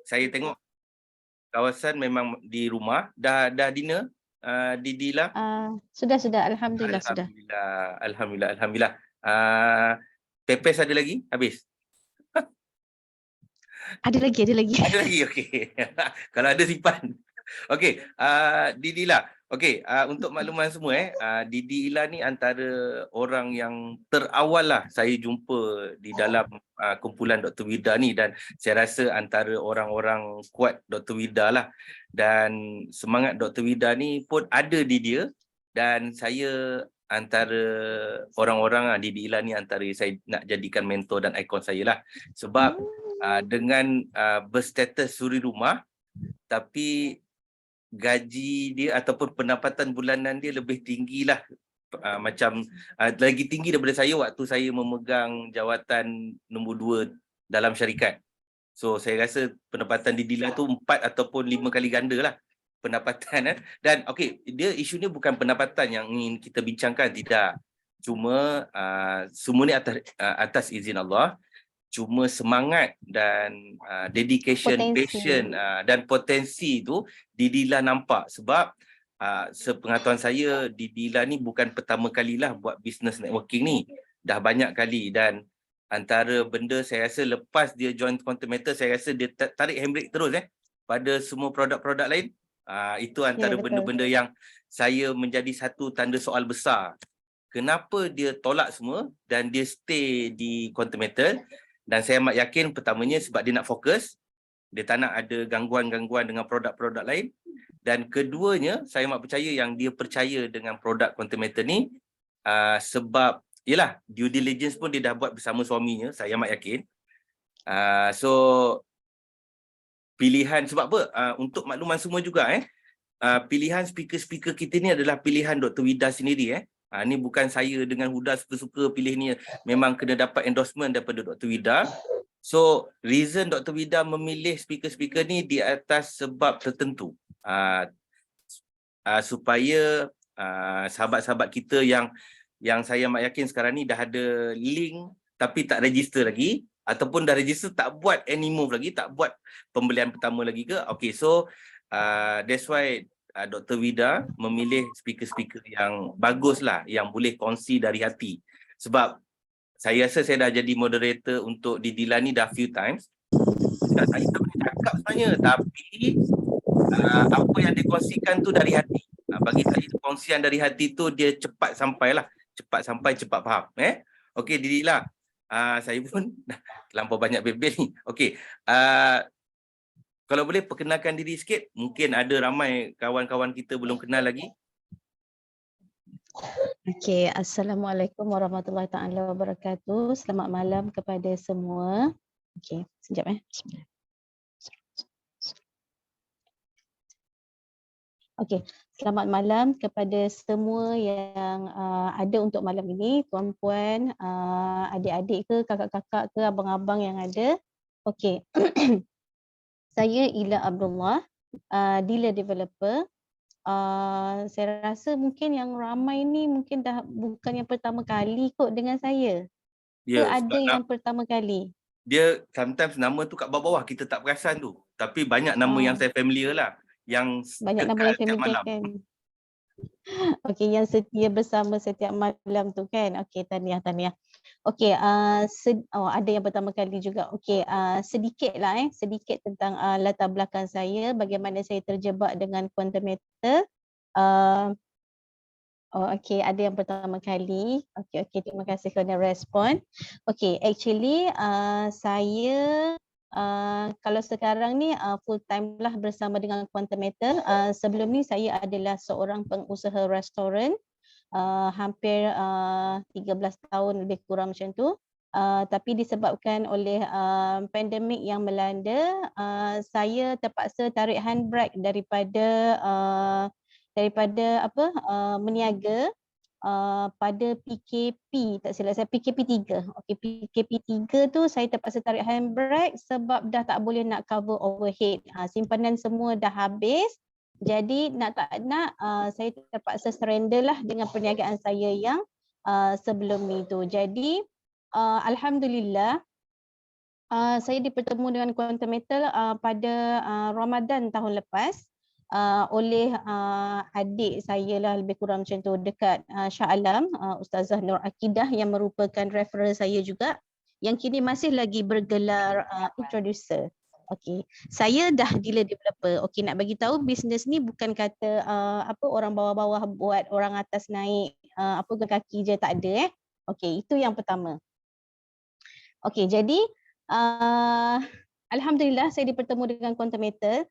saya tengok kawasan memang di rumah. Dah dinner, Didila? Sudah, alhamdulillah sudah. Alhamdulillah. Pepes ada lagi? Habis? Ada lagi. Ada lagi, okey. Kalau ada simpan. Okey, Didila. Okey, untuk makluman semua Didila ni antara orang yang terawal lah saya jumpa di dalam kumpulan Dr. Wida ni, dan saya rasa antara orang-orang kuat Dr. Wida lah. Dan semangat Dr. Wida ni pun ada di dia, dan saya antara orang-orang Didila ni antara saya nak jadikan mentor dan ikon saya lah. Sebab dengan berstatus suri rumah, tapi gaji dia ataupun pendapatan bulanan dia lebih tinggi lah, lagi tinggi daripada saya waktu saya memegang jawatan nombor 2 dalam syarikat. So saya rasa pendapatan di Dila tu 4 ataupun 5 kali ganda lah pendapatan. Dan okey, dia isunya bukan pendapatan yang ingin kita bincangkan, tidak. Cuma semua ni atas izin Allah. Cuma semangat dan dedication, passion dan potensi tu Didila nampak. Sebab sepengetahuan saya, Didila ni bukan pertama kalilah buat business networking ni. Dah banyak kali, dan antara benda saya rasa lepas dia join Quantum Matter, saya rasa dia tarik handbrake terus pada semua produk-produk lain. Itu antara benda-benda yang saya menjadi satu tanda soal besar. Kenapa dia tolak semua dan dia stay di Quantum Matter? Dan saya amat yakin pertamanya sebab dia nak fokus, dia tak nak ada gangguan-gangguan dengan produk-produk lain. Dan keduanya, saya amat percaya yang dia percaya dengan produk Quantum Matter ni sebab yelah, due diligence pun dia dah buat bersama suaminya, saya amat yakin. So pilihan, sebab apa? Untuk makluman semua juga pilihan speaker-speaker kita ni adalah pilihan Dr. Wida sendiri ni bukan saya dengan Huda suka-suka pilih ni, memang kena dapat endorsement daripada Dr. Wida. So reason Dr. Wida memilih speaker-speaker ni di atas sebab tertentu, supaya sahabat-sahabat kita yang saya amat yakin sekarang ni dah ada link tapi tak register lagi, ataupun dah register tak buat any move lagi, tak buat pembelian pertama lagi ke. Okay, so that's why Dr. Wida memilih speaker-speaker yang bagus lah, yang boleh kongsi dari hati. Sebab saya rasa saya dah jadi moderator untuk Didila ni dah few times. Saya tak boleh cakap sebenarnya, tapi apa yang dikongsikan tu dari hati. Bagi saya kongsian dari hati tu dia cepat sampai lah. Cepat sampai, cepat faham. Okey Didila, saya pun terlampau banyak bebel ni. Okey, kalau boleh perkenalkan diri sikit, mungkin ada ramai kawan-kawan kita belum kenal lagi. Okey, Assalamualaikum warahmatullahi taala wabarakatuh. Selamat malam kepada semua. Okey, sekejap Bismillah. Okey, selamat malam kepada semua yang ada untuk malam ini, tuan-puan, adik-adik ke, kakak-kakak ke, abang-abang yang ada. Okey. Saya Ila Abdullah, dealer developer. Saya rasa mungkin yang ramai ni mungkin dah bukan yang pertama kali kot dengan saya. Ke ada yang pertama kali? Dia sometimes nama tu kat bawah-bawah kita tak perasan tu. Tapi banyak nama yang saya familiar lah. Yang banyak nama yang familiar kan. Okey, yang setia bersama setiap malam tu kan. Okey, tahniah. Okey, ada yang pertama kali juga. Okey, sedikit tentang latar belakang saya, bagaimana saya terjebak dengan Quantum Matter. Okey, ada yang pertama kali. Okey, terima kasih kerana respon. Okey, actually saya kalau sekarang ni full time lah bersama dengan Quantum Matter. Sebelum ni saya adalah seorang pengusaha restoran, hampir 13 tahun lebih kurang macam tu. Tapi disebabkan oleh pandemik yang melanda, saya terpaksa tarik handbrake daripada meniaga pada PKP, tak silap saya PKP 3. Okey, PKP 3 tu saya terpaksa tarik handbrake sebab dah tak boleh nak cover overhead. Simpanan semua dah habis. Jadi nak tak nak saya terpaksa surrender lah dengan perniagaan saya yang sebelum ni tu. Jadi alhamdulillah Saya dipertemu dengan Quantum Metal pada Ramadan tahun lepas oleh adik saya lah, lebih kurang macam tu, dekat Shah Alam, Ustazah Nur Akidah yang merupakan referral saya juga, yang kini masih lagi bergelar introducer. Okey, saya dah dealer developer. Okey, nak bagi tahu bisnes ni bukan kata apa orang bawah-bawah buat orang atas naik apa ke kaki je, tak ada Okey, itu yang pertama. Okey, jadi alhamdulillah saya dipertemu dengan Quantum Metal.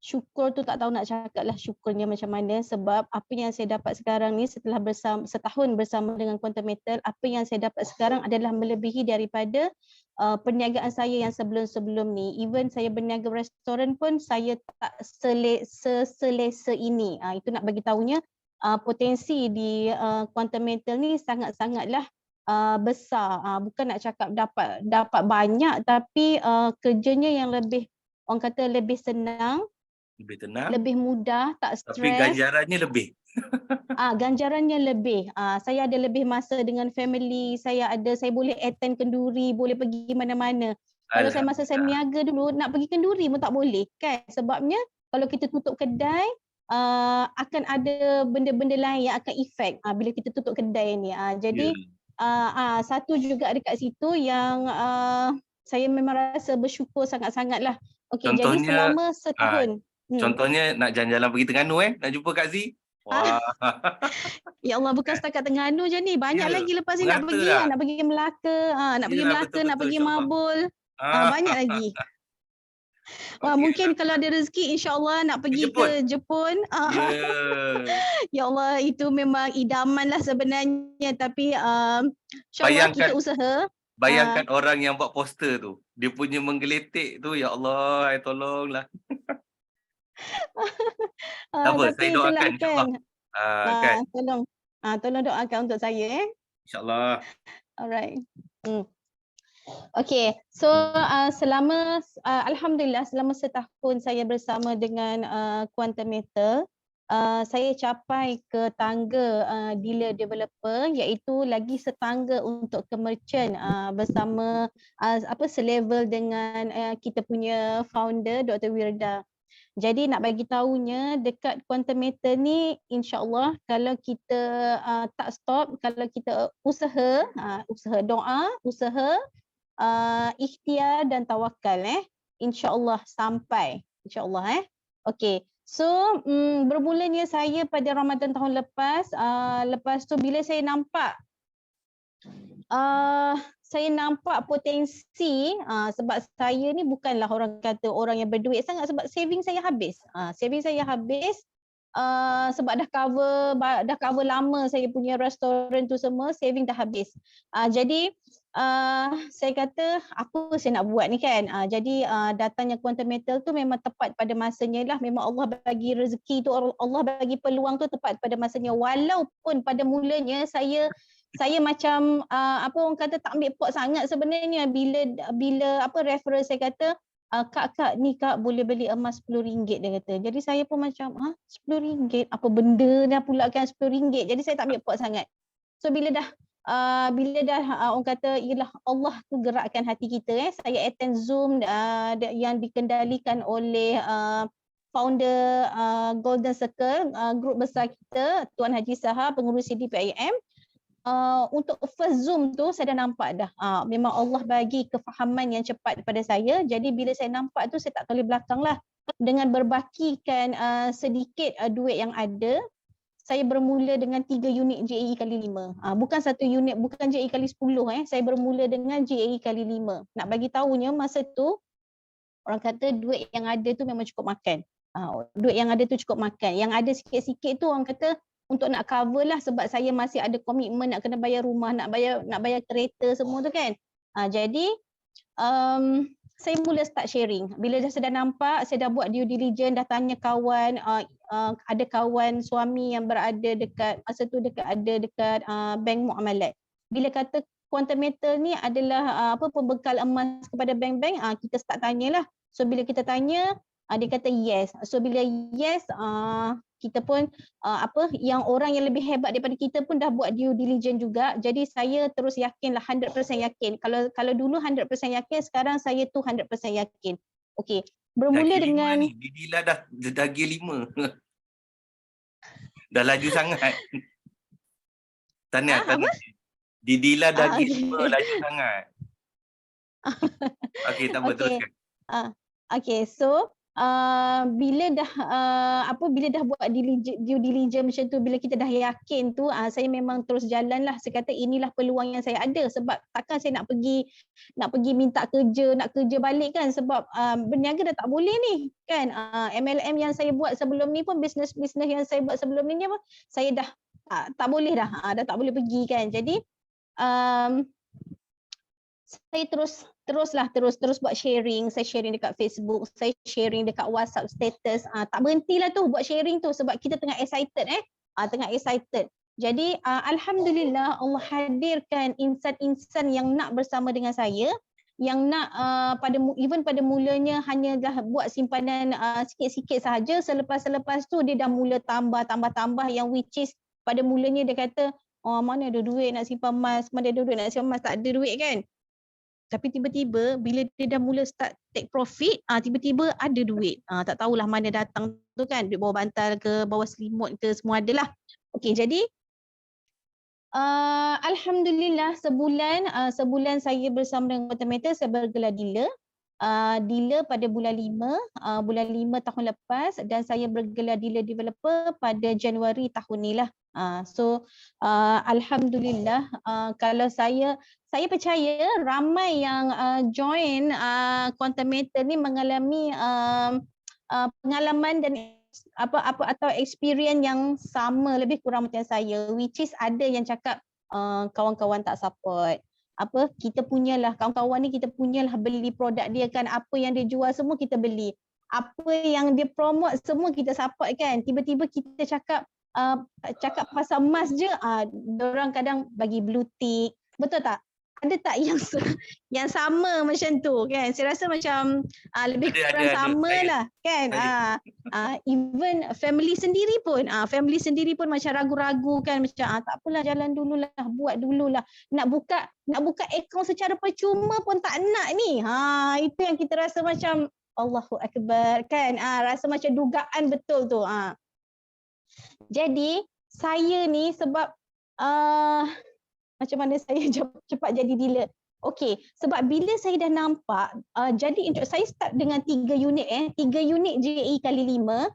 Syukur tu tak tahu nak cakap lah syukurnya macam mana, sebab apa yang saya dapat sekarang ni setelah setahun bersama dengan Quantum Metal, apa yang saya dapat sekarang adalah melebihi daripada perniagaan saya yang sebelum-sebelum ni. Even saya berniaga restoran pun saya tak selesa ini. Itu nak bagi tahunya potensi di Quantum Metal ni sangat-sangatlah besar. Bukan nak cakap dapat banyak, tapi kerjanya yang lebih, orang kata lebih senang, Lebih tenang, lebih mudah, tak tapi stres. ganjarannya lebih. Ganjarannya lebih. Saya ada lebih masa dengan family, saya boleh attend kenduri, boleh pergi mana-mana. Kalau saya masa saya berniaga dulu, nak pergi kenduri pun tak boleh kan, sebabnya kalau kita tutup kedai akan ada benda-benda lain yang akan efek bila kita tutup kedai ni. Jadi satu juga dekat situ yang saya memang rasa bersyukur sangat-sangatlah. Okey, jadi selama setahun. Contohnya nak jalan-jalan pergi Terengganu nak jumpa Kak Z. Wah. Ya Allah, bukan setakat Terengganu je ni, banyak lagi lepas ni nak pergi lah. nak pergi Melaka, nak pergi Melaka, nak pergi Mabul, banyak lagi. Wah, mungkin kalau ada rezeki insya-Allah nak pergi ke Jepun. Ya Allah, itu memang idaman lah sebenarnya, tapi insya-Allah kita usaha. Bayangkan orang yang buat poster tu, dia punya menggeletik tu, ya Allah, tolonglah. Apa, saya doakan insya-Allah. Kan? Tolong doakan untuk saya InsyaAllah. Alright. Okay, so selama alhamdulillah selama setahun saya bersama dengan Quantum Metal, saya capai ke tangga dealer developer, iaitu lagi setangga untuk ke merchant bersama selevel dengan kita punya founder Dr. Wirda. Jadi nak bagi tahunya dekat Quantum Metal ni, insya-Allah kalau kita tak stop, kalau kita usaha doa, usaha ikhtiar dan tawakal, insya-Allah sampai, insya-Allah. Okey, so bermulanya saya pada Ramadan tahun lepas, lepas tu bila saya nampak potensi, sebab saya ni bukanlah orang kata orang yang berduit sangat, sebab saving saya habis. Sebab dah cover lama saya punya restoran tu semua, saving dah habis. Jadi saya kata apa saya nak buat ni kan. Jadi datangnya Quantum Metal tu memang tepat pada masanya lah. Memang Allah bagi rezeki tu, Allah bagi peluang tu tepat pada masanya. Walaupun pada mulanya saya macam apa orang kata tak ambil pot sangat sebenarnya bila referral saya kata kak ni kak boleh beli emas RM10 dia kata. Jadi saya pun macam RM10 apa benda dah pula kan RM10. Jadi saya tak ambil pot sangat. So bila dah orang kata ialah Allah tu gerakkan hati kita, saya attend Zoom yang dikendalikan oleh founder Golden Circle, grup besar kita, Tuan Haji Saha, pengurus CDPIM. Untuk first Zoom tu saya dah nampak dah. Memang Allah bagi kefahaman yang cepat kepada saya. Jadi bila saya nampak tu saya tak toleh belakang lah. Dengan berbakikan sedikit duit yang ada, saya bermula dengan 3 unit JAE kali 5. Bukan satu unit, bukan JAE kali 10. Saya bermula dengan JAE kali 5. Nak bagi tahunya masa tu, orang kata duit yang ada tu memang cukup makan. Duit yang ada tu cukup makan. Yang ada sikit-sikit tu orang kata untuk nak cover lah, sebab saya masih ada komitmen nak kena bayar rumah, nak bayar kereta semua tu kan. Jadi saya mula start sharing. Bila saya dah nampak, saya dah buat due diligence, dah tanya kawan, ada kawan suami yang berada dekat masa tu dekat bank muamalat. Bila kata Quantum Metal ni adalah pembekal emas kepada bank-bank, kita start tanyalah. So bila kita tanya, dia kata yes. So bila yes, kita pun yang orang yang lebih hebat daripada kita pun dah buat due diligence juga. Jadi saya terus yakinlah, 100% yakin. Kalau dulu 100% yakin, sekarang saya 200% yakin. Okey, bermula Dagi 5 dengan ni. Didila dah dagi 5. Dah laju sangat. Tahniah. apa? Didila dagi 5 Okey. laju sangat. Okey, tambah Okey. teruskan. Okey, so bila dah buat due diligence macam tu, bila kita dah yakin tu, saya memang terus jalanlah. Saya kata inilah peluang yang saya ada, sebab takkan saya nak pergi minta kerja, nak kerja balik kan, sebab berniaga dah tak boleh ni kan. MLM yang saya buat sebelum ni pun, bisnes yang saya buat sebelum ni pun saya dah tak boleh dah tak boleh pergi kan. Jadi saya terus buat sharing. Saya sharing dekat Facebook, saya sharing dekat WhatsApp status. Tak berhentilah tu buat sharing tu, sebab kita tengah excited tengah excited. Jadi alhamdulillah Allah hadirkan insan-insan yang nak bersama dengan saya, yang nak pada mulanya hanya dah buat simpanan sikit-sikit sahaja. Selepas tu dia dah mula tambah, yang which is pada mulanya dia kata, mana ada duit nak simpan emas, tak ada duit kan. Tapi tiba-tiba bila dia dah mula start take profit, tiba-tiba ada duit. Tak tahulah mana datang tu kan, duit bawah bantal ke, bawah selimut ke, semua adalah. Okey, jadi alhamdulillah sebulan saya bersama dengan Quantum, saya bergelar dealer. Dealer pada bulan 5 tahun lepas, dan saya bergelar dealer developer pada Januari tahun ni lah. So alhamdulillah, kalau saya percaya ramai yang join Quantum ni mengalami pengalaman dan atau experience yang sama lebih kurang macam saya, which is ada yang cakap kawan-kawan tak support. Kita punyalah, kawan-kawan ni kita punyalah beli produk dia kan, apa yang dia jual semua kita beli, apa yang dia promote semua kita support kan. Tiba-tiba kita cakap pasal emas je, diorang kadang bagi blue tick, betul tak? Ada tak yang sama macam tu kan? Saya rasa macam lebih kurang sama lah kan. Even family sendiri pun macam ragu-ragu kan, macam tak apalah, jalan dululah, buat dululah. Nak buka akaun secara percuma pun tak nak ni. Itu yang kita rasa macam Allahu Akbar kan. Rasa macam dugaan betul tu. Jadi saya ni sebab macam mana saya cepat jadi dealer. Okey, sebab bila saya dah nampak, saya start dengan 3 unit 3 unit JE kali 5,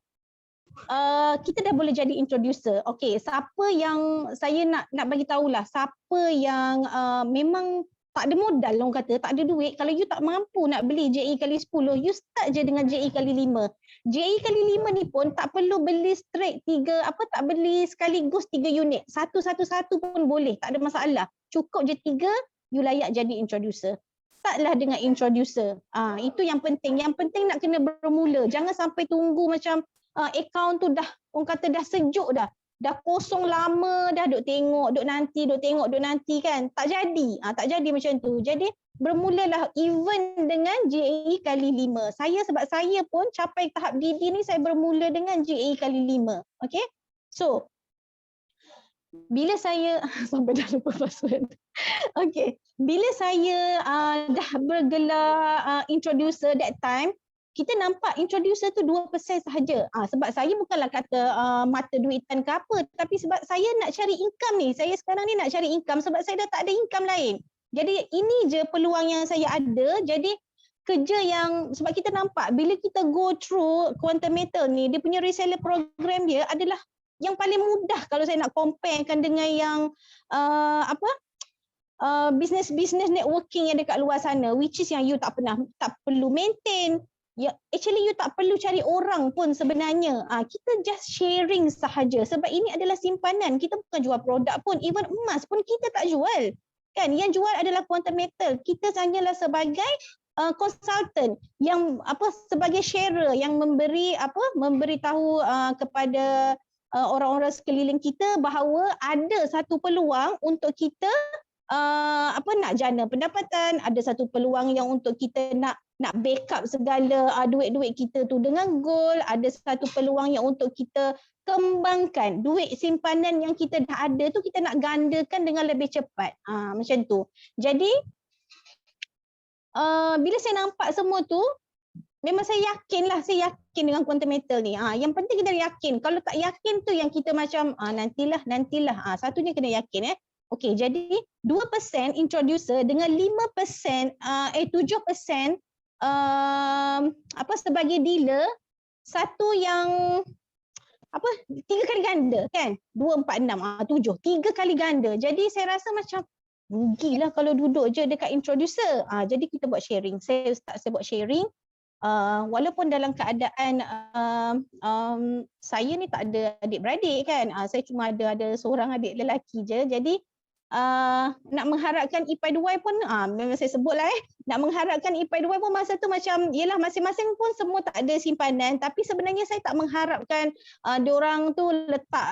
kita dah boleh jadi introducer. Okey, siapa yang saya nak bagi tahulah, siapa yang memang tak ada modal, orang kata tak ada duit, kalau you tak mampu nak beli JE kali 10, you start je dengan JE kali 5. JE kali 5 ni pun tak perlu beli straight tak beli sekaligus 3 unit. Satu pun boleh, tak ada masalah. Cukup je 3, you layak jadi introducer. Startlah dengan introducer. Itu yang penting. Yang penting nak kena bermula. Jangan sampai tunggu macam akaun tu dah, orang kata dah sejuk dah. Dah kosong lama dah, duk tengok nanti kan. Tak jadi macam tu. Jadi bermulalah even dengan JE kali 5. Sebab saya pun capai tahap DD ni, saya bermula dengan JE kali 5. Okay. So, bila saya sampai dah lupa password. Okay. Bila saya dah bergelar introducer that time, kita nampak introducer tu 2% sahaja. Sebab saya bukanlah kata mata duitan ke apa, tapi sebab saya nak cari income ni. Saya sekarang ni nak cari income sebab saya dah tak ada income lain. Jadi ini je peluang yang saya ada. Jadi kerja yang, sebab kita nampak bila kita go through Quantum Metal ni, dia punya reseller program dia adalah yang paling mudah kalau saya nak comparekan dengan yang business networking yang dekat luar sana, which is yang you tak perlu maintain. Actually you tak perlu cari orang pun sebenarnya. Kita just sharing sahaja, sebab ini adalah simpanan. Kita bukan jual produk pun, even emas pun kita tak jual. Kan, yang jual adalah Quantum Metal. Kita hanyalah sebagai consultant yang sebagai sharer yang memberitahu kepada orang-orang sekeliling kita bahawa ada satu peluang untuk kita nak jana pendapatan, ada satu peluang yang untuk kita nak backup segala duit-duit kita tu dengan gold, ada satu peluang yang untuk kita kembangkan duit simpanan yang kita dah ada tu, kita nak gandakan dengan lebih cepat. Macam tu. Jadi bila saya nampak semua tu, memang saya yakin dengan quantum metal ni. Yang penting kita yakin. Kalau tak yakin tu yang kita macam nantilah. Satunya kena yakin. Okey, jadi 2% introducer dengan 5% 7% sebagai dealer, satu yang 3 kali ganda kan? 2, 4, 6, 7. 3 kali ganda. Jadi saya rasa macam rugilah kalau duduk je dekat introducer. Jadi kita buat sharing. Saya buat sharing. Walaupun dalam keadaan saya ni tak ada adik-beradik kan, saya cuma ada seorang adik lelaki je. Jadi nak mengharapkan IPAI-2Y pun memang saya sebutlah nak mengharapkan IPAI-2Y pun masa tu macam yelah, masing-masing pun semua tak ada simpanan, tapi sebenarnya saya tak mengharapkan diorang tu letak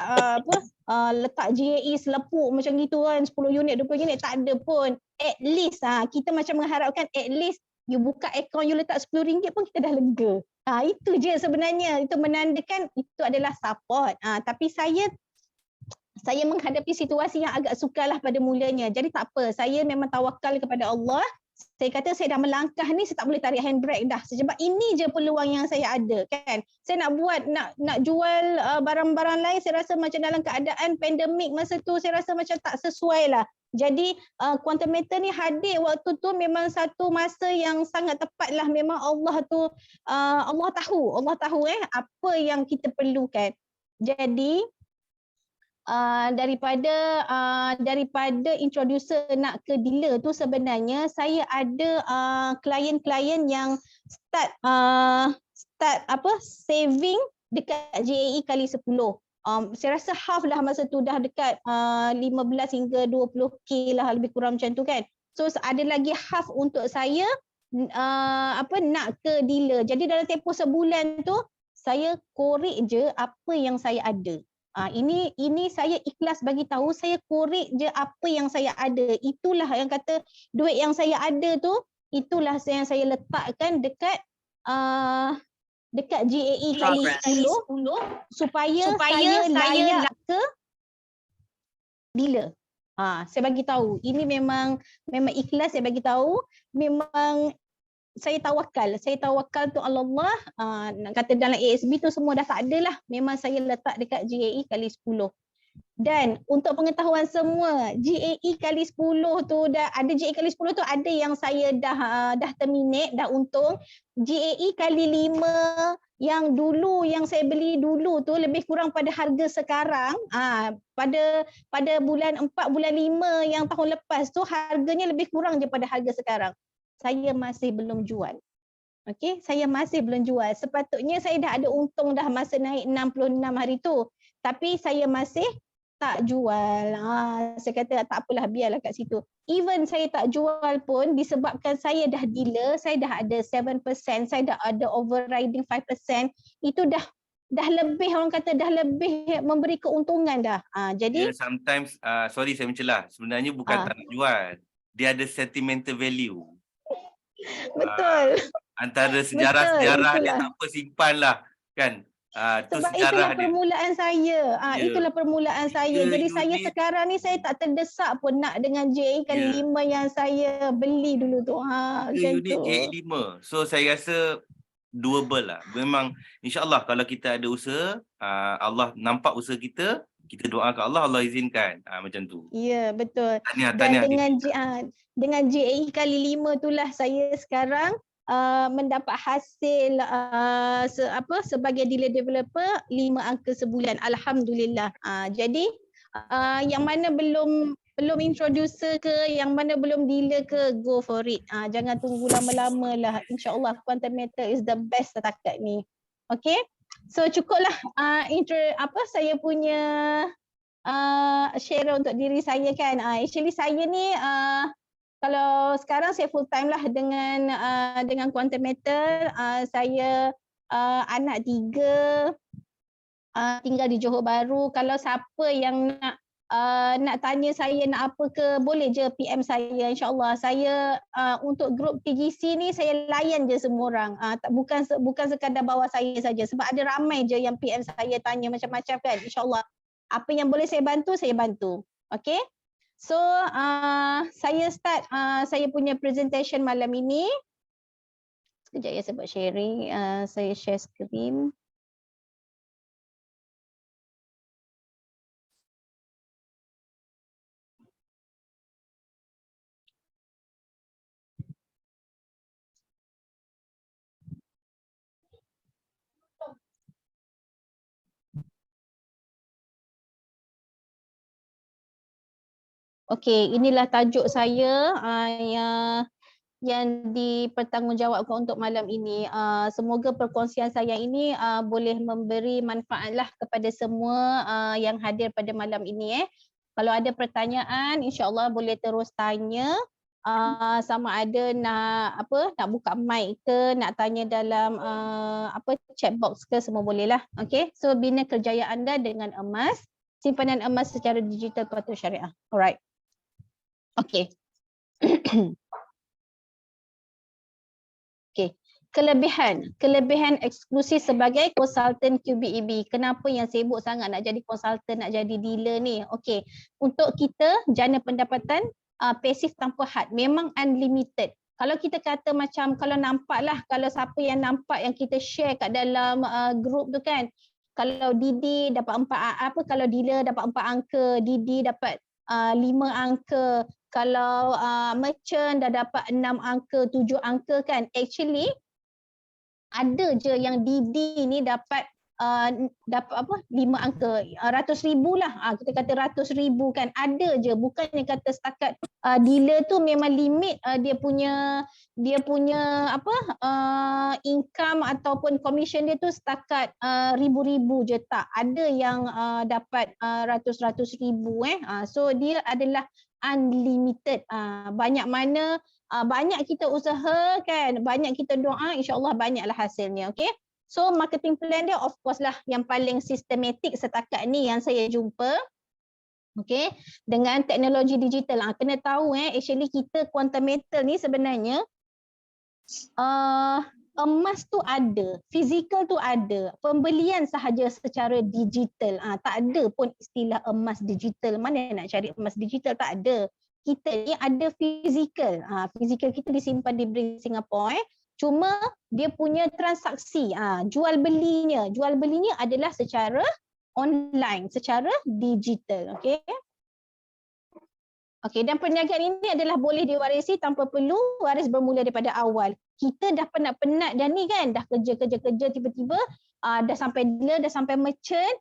letak GAE selepuk macam gitu kan, 10 unit 20 unit, tak ada pun. At least kita macam mengharapkan at least you buka akaun, you letak RM10 pun kita dah lega. Itu je sebenarnya. Itu menandakan itu adalah support. Tapi saya menghadapi situasi yang agak sukarlah pada mulanya. Jadi tak apa. Saya memang tawakal kepada Allah. Saya kata saya dah melangkah ni, saya tak boleh tarik handbrake dah. Sebab ini je peluang yang saya ada kan. Saya nak buat, nak jual barang-barang lain, saya rasa macam dalam keadaan pandemik masa tu, saya rasa macam tak sesuai lah. Jadi quantum metal ni hadir waktu tu memang satu masa yang sangat tepat lah. Memang Allah tu, Allah tahu apa yang kita perlukan. Jadi daripada introducer nak ke dealer tu, sebenarnya saya ada klien-klien yang start saving dekat JAE kali 10. Saya rasa half dah masa tu, dah dekat 15 hingga 20k lah, lebih kurang macam tu kan. So ada lagi half untuk saya nak ke dealer. Jadi dalam tempoh sebulan tu saya korek je apa yang saya ada. Ini saya ikhlas bagi tahu, saya korek je apa yang saya ada. Itulah yang kata duit yang saya ada tu, itulah yang saya letakkan dekat GAE kali 10 supaya saya layak ke dealer. Saya bagi tahu, ini memang ikhlas, saya bagi tahu, memang saya tawakal tu Allah. Nak kata dalam ASB tu semua dah tak ada lah. Memang saya letak dekat GAE kali 10. Dan untuk pengetahuan semua, GAE kali 10 tu ada GAE kali 10 tu ada yang saya dah terminate, dah untung. GAE kali 5 yang dulu, yang saya beli dulu tu lebih kurang pada harga sekarang. Pada bulan 4, bulan 5 yang tahun lepas tu harganya lebih kurang je pada harga sekarang. Saya masih belum jual. Okey, saya masih belum jual. Sepatutnya saya dah ada untung dah masa naik 66 hari tu. Tapi saya masih tak jual. Saya kata tak apalah, biarlah kat situ. Even saya tak jual pun disebabkan saya dah dealer, saya dah ada 7%, saya dah ada overriding 5%, itu dah lebih, orang kata dah lebih memberi keuntungan dah. Jadi sometimes sorry saya mencelah, sebenarnya bukan tak nak jual. Dia ada sentimental value. Betul. Antara sejarah dia tak apa, simpan lah kan. Sebab itulah permulaan saya. Itulah permulaan saya. Jadi saya sekarang ni saya tak terdesak pun nak dengan JAE kali 5 yang saya beli dulu tu. Unit JAE 5. So saya rasa doable lah. Memang insyaAllah kalau kita ada usaha, Allah nampak usaha kita doakan Allah izinkan. Macam tu. Ya, betul. Tahniah, dengan JAE kali 5 itulah saya sekarang mendapat hasil sebagai dealer developer 5 angka sebulan, alhamdulillah. Jadi yang mana belum introducer ke, yang mana belum dealer ke, go for it. Jangan tunggu lama-lama lah. InsyaAllah quantum metal is the best setakat ni. Okay, so cukuplah saya punya share untuk diri saya kan. Actually saya ni kalau sekarang saya full time lah dengan quantum metal. Saya anak 3, tinggal di Johor Bahru. Kalau siapa yang nak nak tanya saya nak apa ke, boleh je PM saya, insyaAllah. Saya untuk grup PGC ni saya layan je semua orang. Bukan sekadar bawa saya saja, sebab ada ramai je yang PM saya tanya macam-macam kan. InsyaAllah apa yang boleh saya bantu, saya bantu. Okay. So saya start saya punya presentation malam ini. Sekejap ya, saya buat sharing. Saya share screen. Okey, inilah tajuk saya yang dipertanggungjawabkan untuk malam ini. Semoga perkongsian saya ini boleh memberi manfaatlah kepada semua yang hadir pada malam ini. Kalau ada pertanyaan, insya-Allah boleh terus tanya. Sama ada nak buka mic ke, nak tanya dalam chat box ke, semua bolehlah. Okey. So bina kerjaya anda dengan emas, simpanan emas secara digital patuh syariah. Alright. Okey. Okey. Kelebihan eksklusif sebagai konsultan QBEB. Kenapa yang sibuk sangat nak jadi konsultan, nak jadi dealer ni? Okey. Untuk kita jana pendapatan pasif tanpa had, memang unlimited. Kalau kita kata macam, kalau nampaklah, kalau siapa yang nampak yang kita share kat dalam group tu kan, kalau Didi dapat kalau dealer dapat 4 angka, Didi dapat 5 angka, kalau merchant dah dapat 6 angka, 7 angka kan. Actually ada je yang Didi ni dapat 5 angka, 100,000 lah. Kita kata 100,000 kan. Ada je, bukannya kata setakat dealer tu memang limit dia punya income ataupun commission dia tu setakat ribu-ribu je, tak. Ada yang dapat ratus-ratus ribu So dia adalah unlimited. Banyak mana banyak kita usaha kan, banyak kita doa, insya-Allah banyaklah hasilnya. Okey. So marketing plan dia of course lah yang paling sistematik setakat ni yang saya jumpa. Okey, dengan teknologi digital. Kena tahu actually kita quantum metal ni sebenarnya emas tu ada, fizikal tu ada, pembelian sahaja secara digital. Tak ada pun istilah emas digital. Mana nak cari emas digital? Tak ada. Kita ni ada fizikal. Fizikal kita disimpan di Bank Singapore. Cuma dia punya transaksi, jual belinya adalah secara online, secara digital. Okey. Okey, dan perniagaan ini adalah boleh diwarisi tanpa perlu waris bermula daripada awal. Kita dah penat-penat dah ni kan, dah kerja tiba-tiba dah sampai dealer, dah sampai merchant,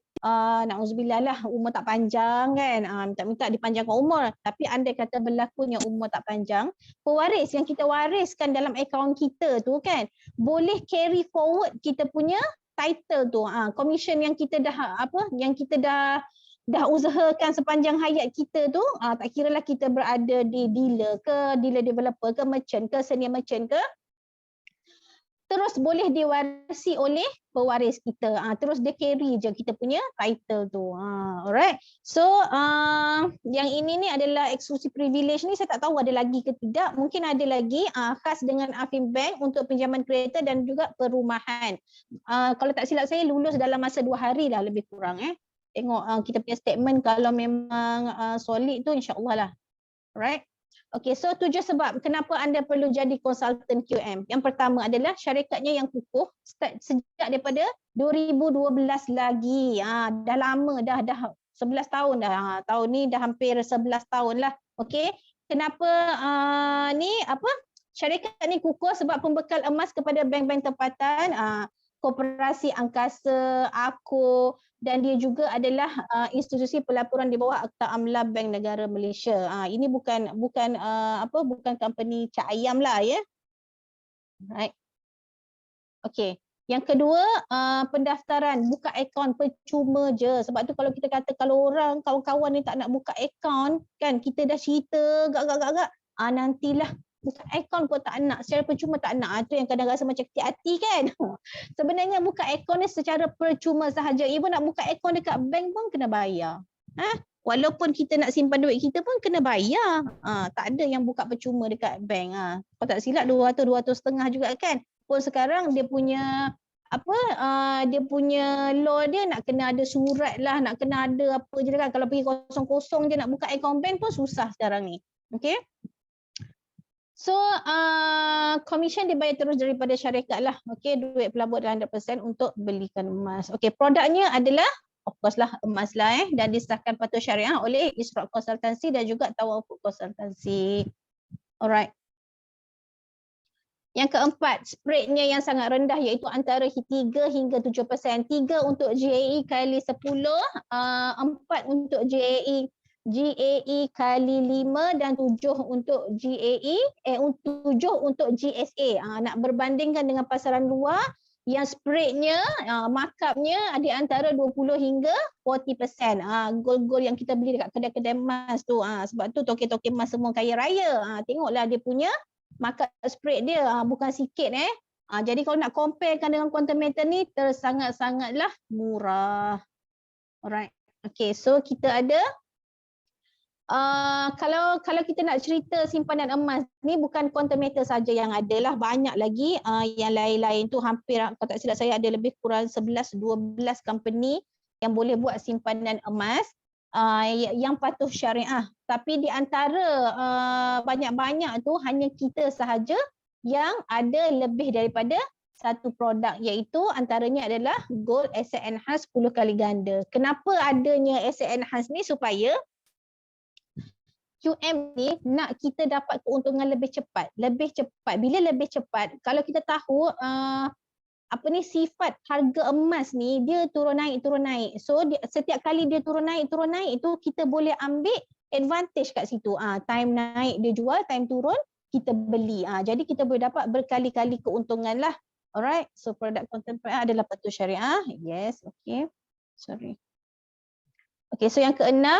na'udzubillah lah, umur tak panjang kan, minta-minta dipanjangkan umur. Tapi andai kata berlakunya umur tak panjang, pewaris yang kita wariskan dalam akaun kita tu kan, boleh carry forward kita punya title tu, commission yang kita dah usahakan sepanjang hayat kita tu, tak kiralah kita berada di dealer ke, dealer developer ke, merchant ke, senior merchant ke, terus boleh diwarisi oleh pewaris kita. Terus dia carry je kita punya title tu. Alright. So yang ini ni adalah exclusive privilege ni, saya tak tahu ada lagi ke tidak. Mungkin ada lagi khas dengan Affinbank untuk pinjaman kereta dan juga perumahan. Kalau tak silap saya lulus dalam masa 2 hari lah lebih kurang. Tengok kita punya statement, kalau memang solid tu insya-Allah lah. Alright. Okay, so 7 sebab kenapa anda perlu jadi konsultan QM. Yang pertama adalah syarikatnya yang kukuh, start sejak daripada 2012 lagi. Dah lama dah 11 tahun dah. Tahun ni dah hampir 11 tahun lah. Okay, kenapa syarikat ni kukuh? Sebab pembekal emas kepada bank-bank tempatan, Koperasi Angkasa, AKO, dan dia juga adalah institusi pelaporan di bawah Akta Amla Bank Negara Malaysia. Ini bukan company Cak Ayam lah ya. Right. Okey. Yang kedua, pendaftaran buka akaun percuma je. Sebab tu kalau kita kata kalau orang kawan-kawan ni tak nak buka akaun kan, kita dah cerita gak-gak nantilah buka akaun pun tak nak, secara percuma tak nak. Itu yang kadang rasa macam kecil hati kan. Sebenarnya buka akaun ni secara percuma sahaja. Ibu nak buka akaun dekat bank pun kena bayar. Walaupun kita nak simpan duit kita pun kena bayar. Tak ada yang buka percuma dekat bank. Kalau tak silap 200-200.5 juga kan. Pun sekarang dia punya dia punya law dia nak kena ada surat lah, nak kena ada apa je kan. Kalau pergi kosong-kosong je nak buka account bank pun susah sekarang ni. Okay. So, commission dibayar terus daripada syarikat lah. Okay, duit pelabur 100% untuk belikan emas. Okay, produknya adalah, of course lah, emas lah dan disahkan patuh syariah oleh Ishraq Konsultansi dan juga Tawafuk Konsultansi. Alright. Yang keempat, spreadnya yang sangat rendah iaitu antara 3 hingga 7%. 3 untuk GAE kali 10, 4 untuk GAE kali 5 dan 7 untuk 7 untuk GSA. Nak berbandingkan dengan pasaran luar yang spreadnya, markupnya di antara 20 hingga 40%. Gold-gold yang kita beli dekat kedai-kedai emas tu. Sebab tu token-token emas semua kaya raya. Tengoklah dia punya markup spread dia bukan sikit jadi kalau nak comparekan dengan quantum metal ni sangat-sangatlah murah. Alright. Okay, so kita ada kalau kita nak cerita simpanan emas ni bukan quantum metal saja yang ada lah, banyak lagi yang lain-lain tu hampir kalau tak silap saya ada lebih kurang 11-12 company yang boleh buat simpanan emas yang patuh syariah. Tapi di antara banyak-banyak tu hanya kita sahaja yang ada lebih daripada satu produk iaitu antaranya adalah Gold Asset Enhanced 10 kali ganda. Kenapa adanya Asset Enhanced ni? Supaya QM ni nak kita dapat keuntungan lebih cepat. Bila lebih cepat, kalau kita tahu sifat harga emas ni dia turun naik. So setiap kali dia turun naik itu kita boleh ambil advantage kat situ. Time naik dia jual, time turun kita beli. Jadi kita boleh dapat berkali-kali keuntungan lah. Alright. So produk contemporary adalah patuh syariah. Yes, okay. Sorry. Okay, so yang keenam,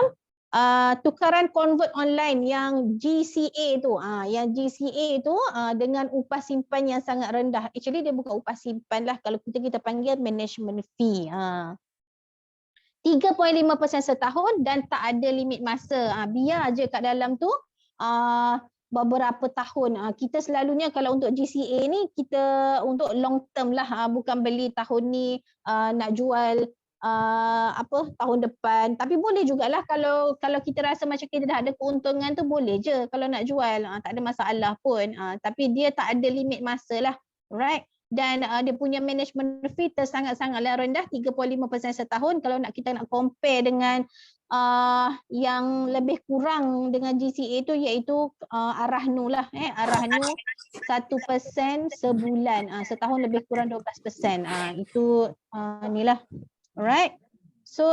tukaran convert online yang GCA tu. Yang GCA tu dengan upah simpan yang sangat rendah. Actually dia bukan upah simpan lah, kalau kita panggil management fee. 3.5% setahun dan tak ada limit masa. Biar je kat dalam tu beberapa tahun. Kita selalunya kalau untuk GCA ni kita untuk long term lah, bukan beli tahun ni nak jual tahun depan. Tapi boleh jugalah kalau kita rasa macam kita dah ada keuntungan tu, boleh je kalau nak jual, tak ada masalah pun. Tapi dia tak ada limit masa lah, right? Dan dia punya management fee sangat-sangatlah rendah, 3.5% setahun. Kalau kita nak compare dengan yang lebih kurang dengan GCA tu iaitu Arahnu lah, Arahnu 1% sebulan, setahun lebih kurang 12%. Itu ni lah. Alright. So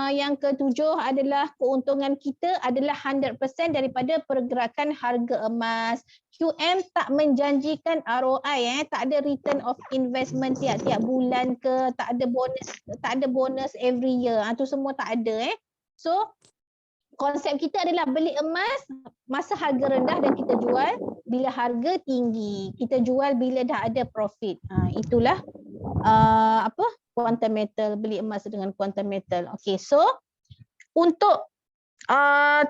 yang ketujuh adalah keuntungan kita adalah 100% daripada pergerakan harga emas. QM tak menjanjikan ROI, tak ada return of investment tiap-tiap bulan ke, tak ada bonus every year. Itu semua tak ada. So konsep kita adalah beli emas masa harga rendah dan kita jual bila harga tinggi. Kita jual bila dah ada profit. Itulah quantum metal, beli emas dengan quantum metal. Okay, so untuk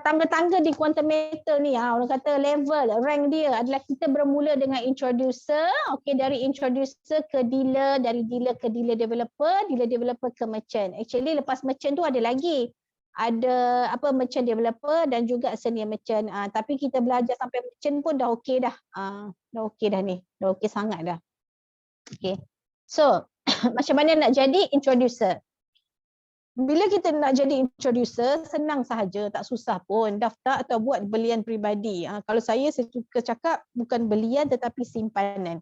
tangga-tangga di quantum metal ni, orang kata level, rank dia adalah kita bermula dengan introducer, dari introducer ke dealer, dari dealer ke dealer developer ke merchant. Actually lepas merchant tu ada lagi. Ada merchant developer dan juga senior merchant. Tapi kita belajar sampai merchant pun dah okey dah. Dah okey dah ni. Dah okey sangat dah. Okay. So, macam mana nak jadi introducer? Bila kita nak jadi introducer, senang sahaja, tak susah pun. Daftar atau buat belian peribadi. Kalau saya suka cakap bukan belian tetapi simpanan.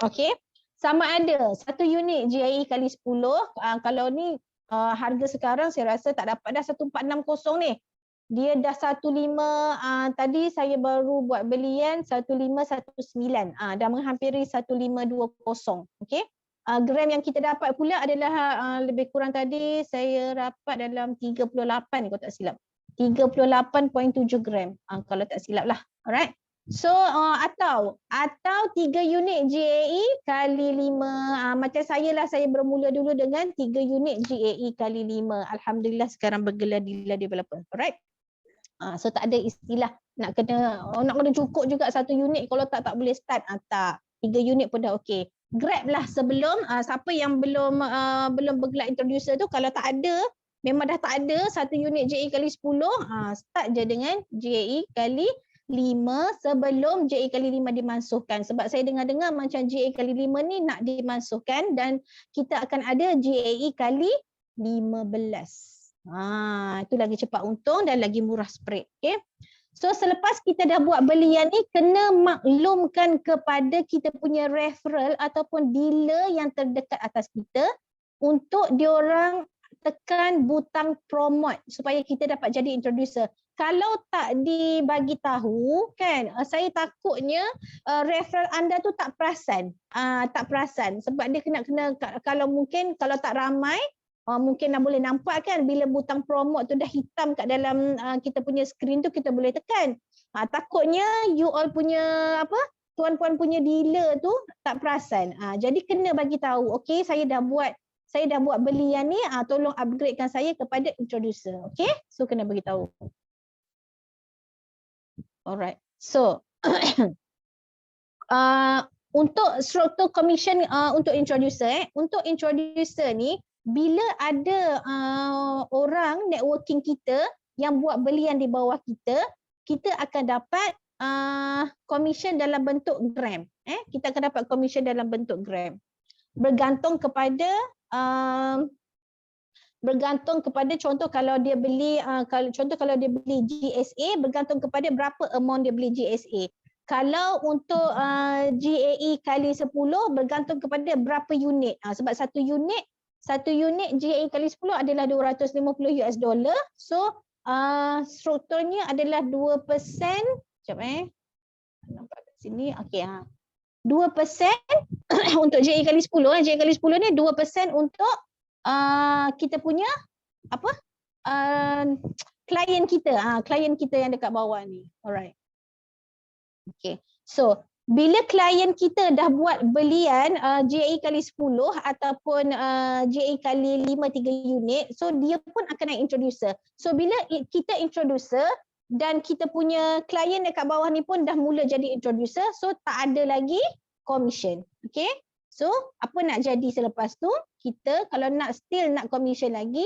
Okay. Sama ada satu unit GIE kali 10. Kalau ni harga sekarang saya rasa tak dapat dah 1460 ni. Dia dah 15, tadi saya baru buat belian 1519. Dah menghampiri 1520. Okey. Gram yang kita dapat pula adalah lebih kurang tadi saya dapat dalam 38 kalau tak silap. 38.7 gram kalau tak silap lah. Alright. So atau 3 unit GAE kali 5. Macam saya lah, saya bermula dulu dengan 3 unit GAE kali 5. Alhamdulillah sekarang bergelar Dila Developer. Alright. So tak ada istilah nak kena cukup juga 1 unit, kalau tak boleh start. Tak. 3 unit pun dah okey. Grab lah sebelum siapa yang belum bergelar introducer tu, kalau tak ada, memang dah tak ada 1 unit GAE kali 10, start je dengan GAE kali 5 sebelum GAE kali 5 dimansuhkan. Sebab saya dengar-dengar macam GAE kali 5 ni nak dimansuhkan dan kita akan ada GAE kali 15. Itu lagi cepat untung dan lagi murah spread. Okay. So selepas kita dah buat belian ni, kena maklumkan kepada kita punya referral ataupun dealer yang terdekat atas kita untuk diorang tekan butang promote supaya kita dapat jadi introducer. Kalau tak dibagi tahu kan, saya takutnya referral anda tu tak perasan. Tak perasan sebab dia kena kalau tak ramai, mungkin dah boleh nampak kan bila butang promote tu dah hitam kat dalam kita punya skrin tu, kita boleh tekan. Takutnya you all punya tuan-puan punya dealer tu tak perasan. Jadi kena bagi tahu, okey saya dah buat belian ni, tolong upgradekan saya kepada introducer. Okey? So kena bagi tahu. Alright. So untuk struktur commission untuk introducer, untuk introducer ni bila ada orang networking kita yang buat belian di bawah kita, kita akan dapat commission dalam bentuk gram. Kita akan dapat commission dalam bentuk gram. Bergantung kepada contoh kalau dia beli GSA, bergantung kepada berapa amount dia beli GSA. Kalau untuk GAE kali 10 bergantung kepada berapa unit. Sebab satu unit GAE kali 10 adalah $250. So strukturnya adalah 2%. Sekejap nampak kat sini. Okey 2% untuk GAE kali 10. GAE kali 10 ni 2% untuk kita punya klien kita yang dekat bawah ni. Alright. Okay. So bila klien kita dah buat belian GAE kali 10 ataupun GAE kali 5 3 unit, so dia pun akan naik introducer. So bila kita introducer dan kita punya klien dekat bawah ni pun dah mula jadi introducer, so tak ada lagi commission. Okay. So, apa nak jadi selepas tu? Kita kalau still nak commission lagi,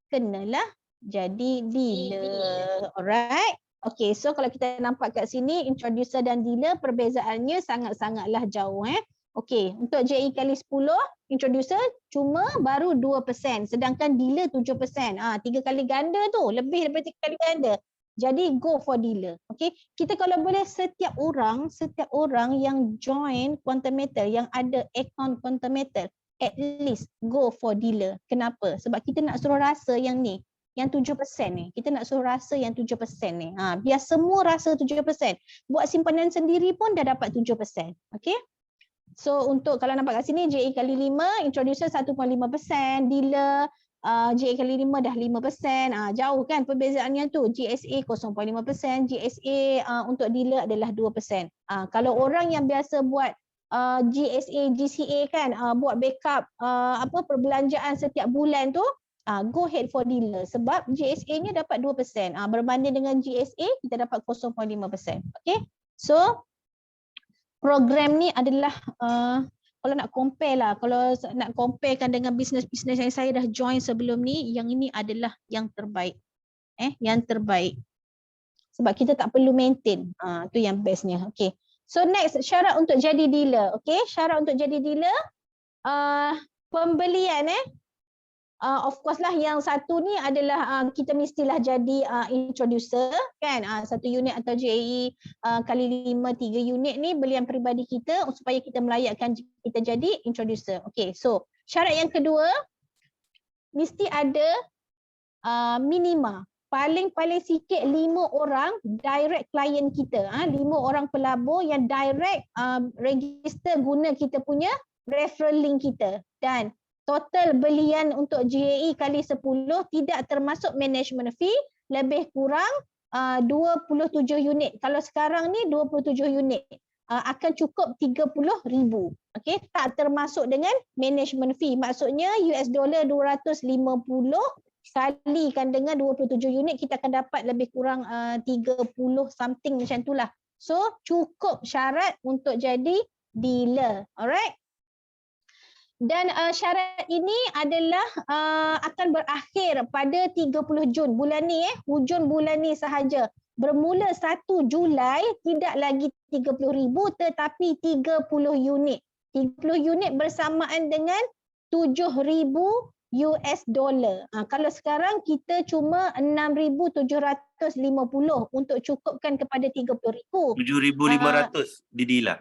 kenalah jadi dealer. Alright. Okay, so kalau kita nampak kat sini, introducer dan dealer perbezaannya sangat-sangatlah jauh. Okay, untuk GAE kali 10, introducer cuma baru 2%, sedangkan dealer 7%. 3 kali ganda tu, lebih daripada 3 kali ganda. Jadi go for dealer. Okay. Kita kalau boleh setiap orang yang join Quantum Metal, yang ada account Quantum Metal, at least go for dealer. Kenapa? Sebab kita nak suruh rasa yang ni, yang 7% ni. Kita nak suruh rasa yang 7% ni. Biar semua rasa 7%. Buat simpanan sendiri pun dah dapat 7%. Okay. So untuk kalau nampak kat sini, GAE kali 5, introducer 1.5%, dealer GAE kali 5 dah 5%. Jauh kan perbezaannya tu. GSA 0.5%, GSA untuk dealer adalah 2%. Kalau orang yang biasa buat GSA, GCA kan, buat backup perbelanjaan setiap bulan tu, go ahead for dealer sebab GSA-nya dapat 2%. Berbanding dengan GSA, kita dapat 0.5%. Okay. So program ni adalah kalau nak comparekan dengan bisnes-bisnes yang saya dah join sebelum ni, yang ini adalah yang terbaik. Yang terbaik. Sebab kita tak perlu maintain. Tu yang bestnya. Okay. So next, syarat untuk jadi dealer. Okay, syarat untuk jadi dealer, pembelian of course lah yang satu ni adalah kita mestilah jadi introducer kan, satu unit atau GAE kali 5 3 unit ni belian peribadi kita supaya kita melayakkan kita jadi introducer. Okay, so syarat yang kedua mesti ada minima paling sikit 5 orang direct client kita, 5 orang pelabur yang direct register guna kita punya referral link kita, dan total belian untuk GAE kali 10 tidak termasuk management fee, lebih kurang 27 unit. Kalau sekarang ni 27 unit. Akan cukup 30,000. Okey, tak termasuk dengan management fee. Maksudnya US dollar 250 kalikan dengan 27 unit, kita akan dapat lebih kurang 30 something macam itulah. So cukup syarat untuk jadi dealer. Alright. Dan syarat ini adalah akan berakhir pada 30 Jun bulan ni, hujung bulan ni sahaja. Bermula 1 Julai tidak lagi 30,000 tetapi 30 unit. 30 unit bersamaan dengan 7,000 US dollar. Kalau sekarang kita cuma 6,750 untuk cukupkan kepada 30,000. 7,500 Didila.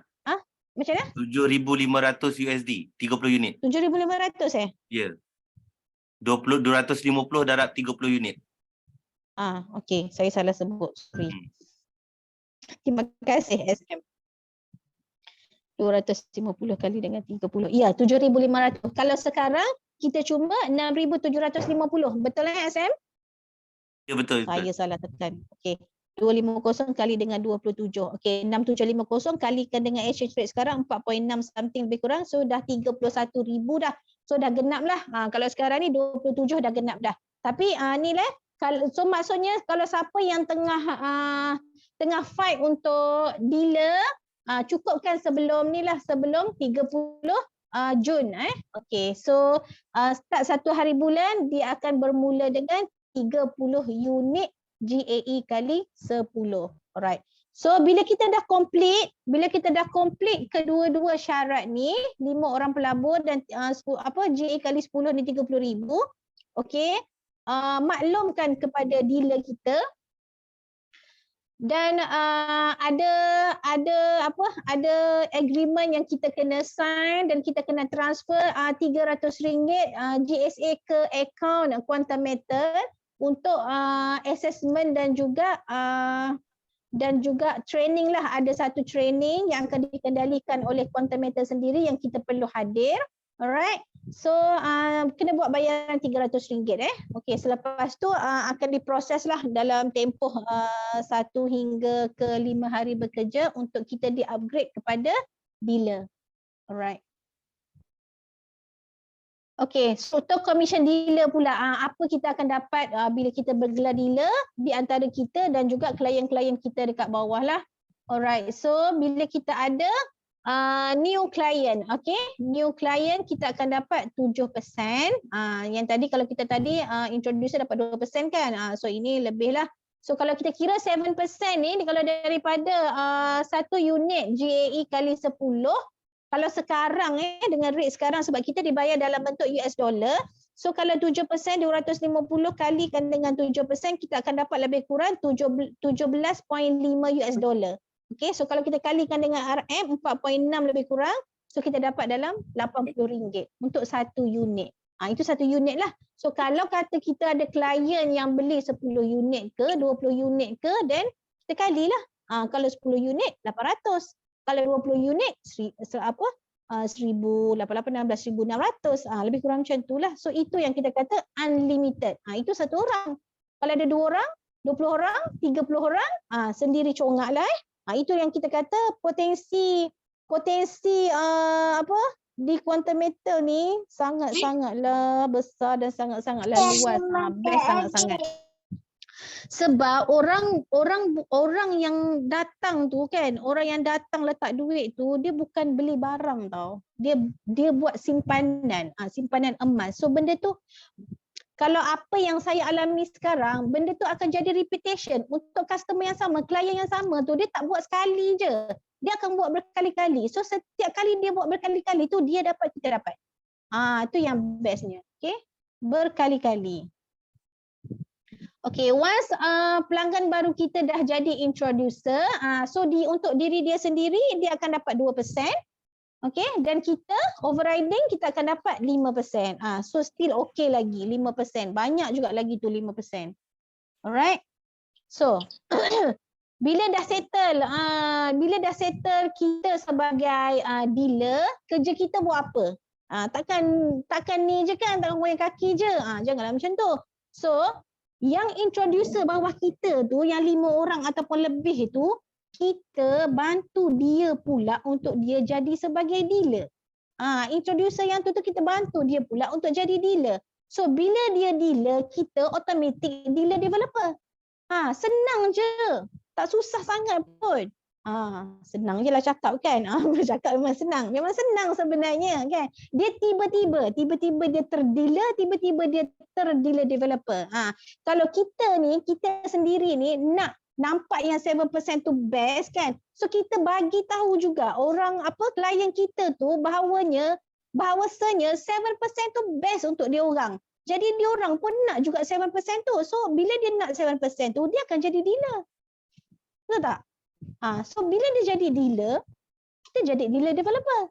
Macam mana? 7,500 USD, 30 unit. 7,500 Ya. 250 darab 30 unit. Okey, saya salah sebut. Sorry. Terima kasih SM. 250 kali dengan 30. Ya, 7,500. Kalau sekarang kita cuma 6,750. Betul SM? Ya, betul. Saya salah tekan. Okey. 250 kali dengan 27. Okey, 6,750 kalikan dengan exchange rate sekarang 4.6 something lebih kurang. So dah 31,000 dah. So dah genap lah. Kalau sekarang ni 27 dah genap dah. Tapi ni lah. So maksudnya kalau siapa yang tengah fight untuk dealer, cukupkan sebelum ni lah, sebelum 30 Jun. Okey, so start 1 hari bulan dia akan bermula dengan 30 unit GAE kali 10. Alright. So bila kita dah complete kedua-dua syarat ni, 5 orang pelabur dan GAE kali 10 ni 30,000. Okey. Maklumkan kepada dealer kita dan ada agreement yang kita kena sign dan kita kena transfer RM300 GSA ke account Quantum Metal untuk assessment dan juga training lah. Ada satu training yang akan dikendalikan oleh Quantum Metal sendiri yang kita perlu hadir. Alright. So kena buat bayaran RM300. Okey, selepas tu akan diproses lah dalam tempoh 1 hingga ke 5 hari bekerja untuk kita di-upgrade kepada dealer. Alright. Okey, so commission dealer pula, apa kita akan dapat bila kita bergelar dealer di antara kita dan juga klien-klien kita dekat bawah lah. Alright, so bila kita ada new client, new client kita akan dapat 7%. Yang tadi kalau kita introducer dapat 2% kan, so ini lebih lah. So kalau kita kira 7% ni, kalau daripada 1 unit GAE kali 10, kalau sekarang dengan rate sekarang sebab kita dibayar dalam bentuk US dollar, so kalau 7% 250 kalikan dengan 7%, kita akan dapat lebih kurang 17.5 US dollar. Okay, so kalau kita kalikan dengan RM 4.6 lebih kurang, so kita dapat dalam RM80 untuk 1 unit. Itu 1 unit lah. So kalau kata kita ada klien yang beli 10 unit ke, 20 unit ke, then kita kalilah. Kalau 10 unit 800. Kalau 20 unit 1,816, 1,600, lebih kurang macam itulah. So itu yang kita kata unlimited. Itu 1 orang. Kalau ada 2 orang, 20 orang, 30 orang, sendiri congak lah. Itu yang kita kata potensi di Quantum Metal ni sangat-sangatlah besar dan sangat-sangatlah luas. Best sangat-sangat. Sebab orang yang datang tu kan, orang yang datang letak duit tu, dia bukan beli barang tau. Dia buat simpanan emas. So benda tu, kalau apa yang saya alami sekarang, benda tu akan jadi repetition untuk customer yang sama, klien yang sama tu, dia tak buat sekali je. Dia akan buat berkali-kali. So setiap kali dia buat berkali-kali tu, dia dapat, kita dapat. Itu yang bestnya. Okay? Berkali-kali. Okay, once pelanggan baru kita dah jadi introducer, so untuk diri dia sendiri, dia akan dapat 2%. Okay, dan kita overriding kita akan dapat 5%. So still okay lagi 5%. Banyak juga lagi tu 5%. Alright. So bila dah settle kita sebagai dealer, kerja kita buat apa? Takkan ni je kan, takkan goyang kaki je. Janganlah macam tu. So Yang introducer bawah kita tu, yang 5 orang ataupun lebih tu, kita bantu dia pula untuk dia jadi sebagai dealer. Introducer yang tu kita bantu dia pula untuk jadi dealer. So bila dia dealer, kita automatic dealer developer. Senang je. Tak susah sangat pun. Senang je lah cakap kan. Cakap memang senang. Memang senang sebenarnya kan. Dia tiba-tiba dia terdealer, tiba-tiba dia terdealer developer. Kalau kita sendiri ni nak nampak yang 7% tu best kan. So kita bagi tahu juga orang klien kita tu bahawasanya 7% tu best untuk dia orang. Jadi dia orang pun nak juga 7% tu. So bila dia nak 7% tu, dia akan jadi dealer. Betul tak? So bila dia jadi dealer, kita jadi dealer developer.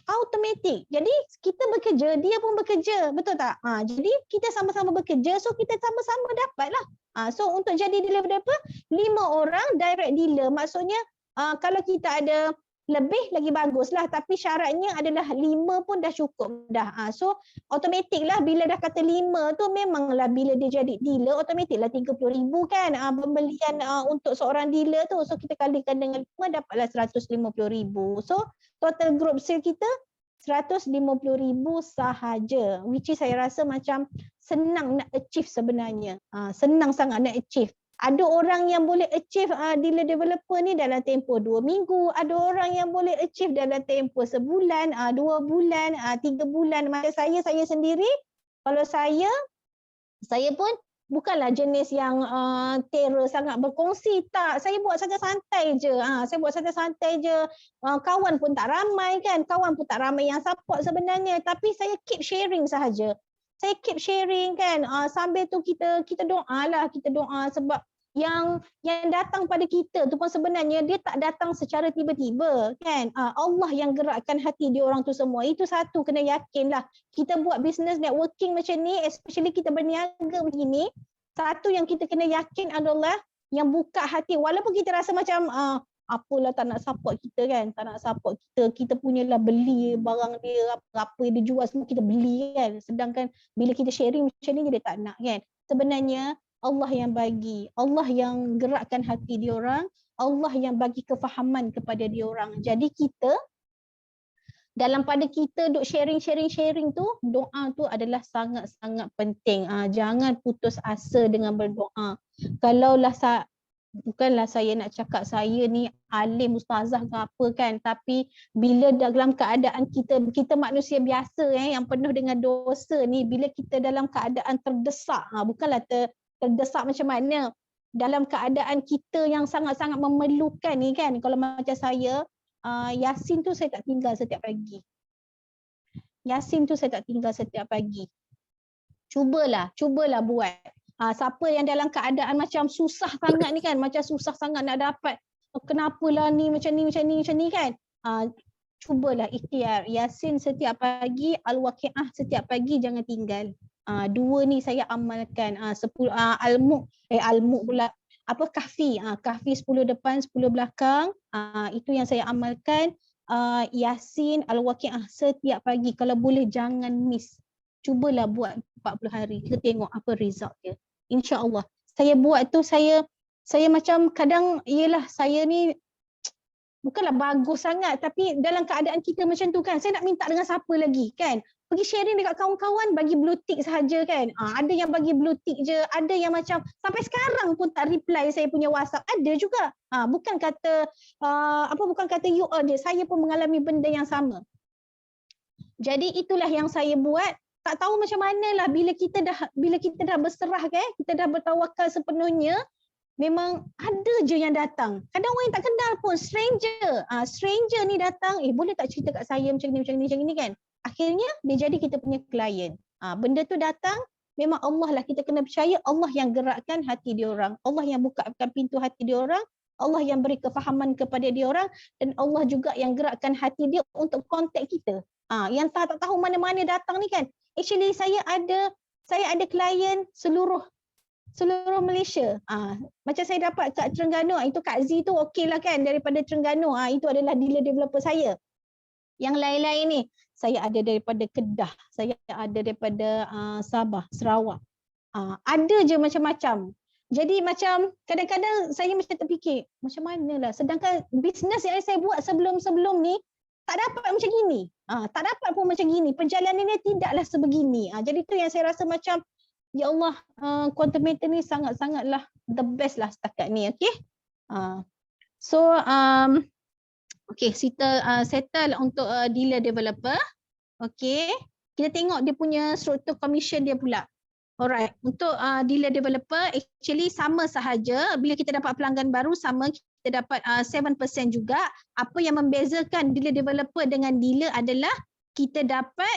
Automatic. Jadi kita bekerja, dia pun bekerja. Betul tak? Jadi kita sama-sama bekerja, so kita sama-sama dapatlah. So untuk jadi dealer developer, 5 orang direct dealer. Maksudnya kalau kita ada lebih lagi baguslah, tapi syaratnya adalah 5 pun dah cukup dah. So automatic lah bila dah kata 5 tu, memanglah bila dia jadi dealer automatic lah 30,000 kan pembelian untuk seorang dealer tu. So kita kalikan dengan 5 dapatlah 150,000. So total group sale kita 150,000 sahaja, which is saya rasa macam senang nak achieve sebenarnya. Senang sangat nak achieve. Ada orang yang boleh achieve dealer developer ni dalam tempoh 2 minggu, ada orang yang boleh achieve dalam tempoh sebulan, 2 bulan, 3 bulan. Macam saya sendiri, kalau saya pun bukanlah jenis yang terror sangat berkongsi, tak. Saya buat santai-santai je. Kawan pun tak ramai kan, kawan pun tak ramai yang support sebenarnya, tapi saya keep sharing sahaja. Saya keep sharing kan, sambil tu kita doa sebab yang datang pada kita tu pun sebenarnya dia tak datang secara tiba-tiba kan. Allah yang gerakkan hati dia orang tu semua. Itu satu, kena yakinlah. Kita buat business networking macam ni, especially kita berniaga begini, satu yang kita kena yakin adalah yang buka hati. Walaupun kita rasa macam apalah tak nak support kita kan, tak nak support kita punyalah beli barang dia, apa dia jual semua kita beli kan. Sedangkan bila kita sharing macam ni dia tak nak kan. Sebenarnya Allah yang bagi, Allah yang gerakkan hati dia orang, Allah yang bagi kefahaman kepada dia orang. Jadi kita dalam pada kita duk sharing tu, doa tu adalah sangat-sangat penting. Jangan putus asa dengan berdoa. Kalaulah bukanlah saya nak cakap saya ni alim ustazah ke apa kan, tapi bila dalam keadaan kita manusia biasa yang penuh dengan dosa ni, bila kita dalam keadaan terdesak, bukanlah terdesak macam mana, dalam keadaan kita yang sangat-sangat memerlukan ni kan, kalau macam saya, Yasin tu saya tak tinggal setiap pagi. Cubalah buat. Siapa yang dalam keadaan macam susah sangat ni kan, macam susah sangat nak dapat, kenapalah ni macam ni kan, cubalah ikhtiar. Yasin setiap pagi, Al-Waqiah setiap pagi, jangan tinggal. 2 ni saya amalkan. 10 Al-Mulk pula, Kahfi. Kahfi 10 depan 10 belakang, itu yang saya amalkan. Yasin, Al-Waqiah setiap pagi. Kalau boleh jangan miss. Cubalah buat 40 hari. Kita tengok apa result dia. InsyaAllah. Saya buat tu, saya macam kadang, yelah saya ni bukanlah bagus sangat, tapi dalam keadaan kita macam tu kan, saya nak minta dengan siapa lagi kan. Pergi sharing dekat kawan-kawan, bagi blue tick sahaja kan. Ada yang bagi blue tick je, ada yang macam sampai sekarang pun tak reply saya punya WhatsApp. Ada juga. Bukan kata you all je, saya pun mengalami benda yang sama. Jadi itulah yang saya buat. Tak tahu macam mana lah bila kita dah berserah kan, kita dah bertawakal sepenuhnya, memang ada je yang datang. Kadang orang yang tak kenal pun, stranger. Stranger ni datang, boleh tak cerita kat saya macam ni kan. Akhirnya dia jadi kita punya klien. Benda tu datang, memang Allah lah, kita kena percaya Allah yang gerakkan hati dia orang. Allah yang bukakan pintu hati dia orang. Allah yang beri kefahaman kepada dia orang, dan Allah juga yang gerakkan hati dia untuk kontak kita. Yang tak tahu mana-mana datang ni kan. Actually saya ada klien seluruh Malaysia. Macam saya dapat kat Terengganu, itu Kak Z tu okey lah kan, daripada Terengganu. Itu adalah dealer developer saya. Yang lain-lain ni, saya ada daripada Kedah, saya ada daripada Sabah, Sarawak. Ada je macam-macam. Jadi macam kadang-kadang saya macam terfikir, macam manalah sedangkan bisnes yang saya buat sebelum-sebelum ni tak dapat macam gini. Tak dapat pun macam gini. Perjalanannya tidaklah sebegini. Jadi tu yang saya rasa macam ya Allah, quantum meter ni sangat-sangatlah the best lah setakat ni, okey. So okey, settle untuk dealer developer. Okey. Kita tengok dia punya struktur commission dia pula. Alright, untuk dealer developer actually sama sahaja. Bila kita dapat pelanggan baru sama, kita dapat 7% juga. Apa yang membezakan dealer developer dengan dealer adalah kita dapat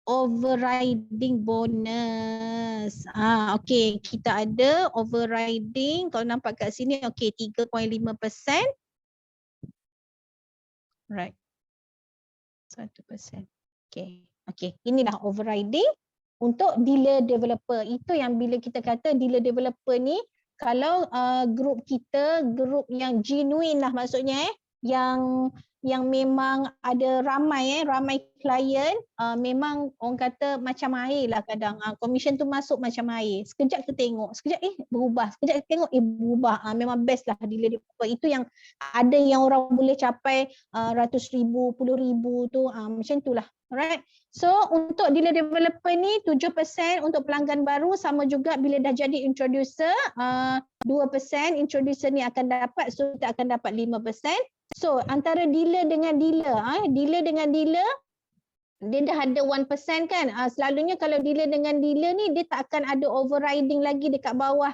overriding bonus. Okey, kita ada overriding. Kalau nampak kat sini, okey 3.5%. Right. 1%. Okey, inilah overriding untuk dealer developer. Itu yang bila kita kata dealer developer ni, kalau grup kita, grup yang genuine lah maksudnya, yang memang ada ramai klien, memang orang kata macam air lah kadang. Commission tu masuk macam air. Sekejap kita tengok, sekejap berubah, sekejap kita tengok berubah. Memang best lah dealer developer. Itu yang ada yang orang boleh capai ratus ribu, puluh ribu tu, macam tu lah. Alright. So untuk dealer developer ni 7% untuk pelanggan baru, sama juga bila dah jadi introducer 2% introducer ni akan dapat, so kita akan dapat 5%. So antara dealer dengan dealer, dealer dengan dealer dia dah ada 1% kan. Selalunya kalau dealer dengan dealer ni dia tak akan ada overriding lagi dekat bawah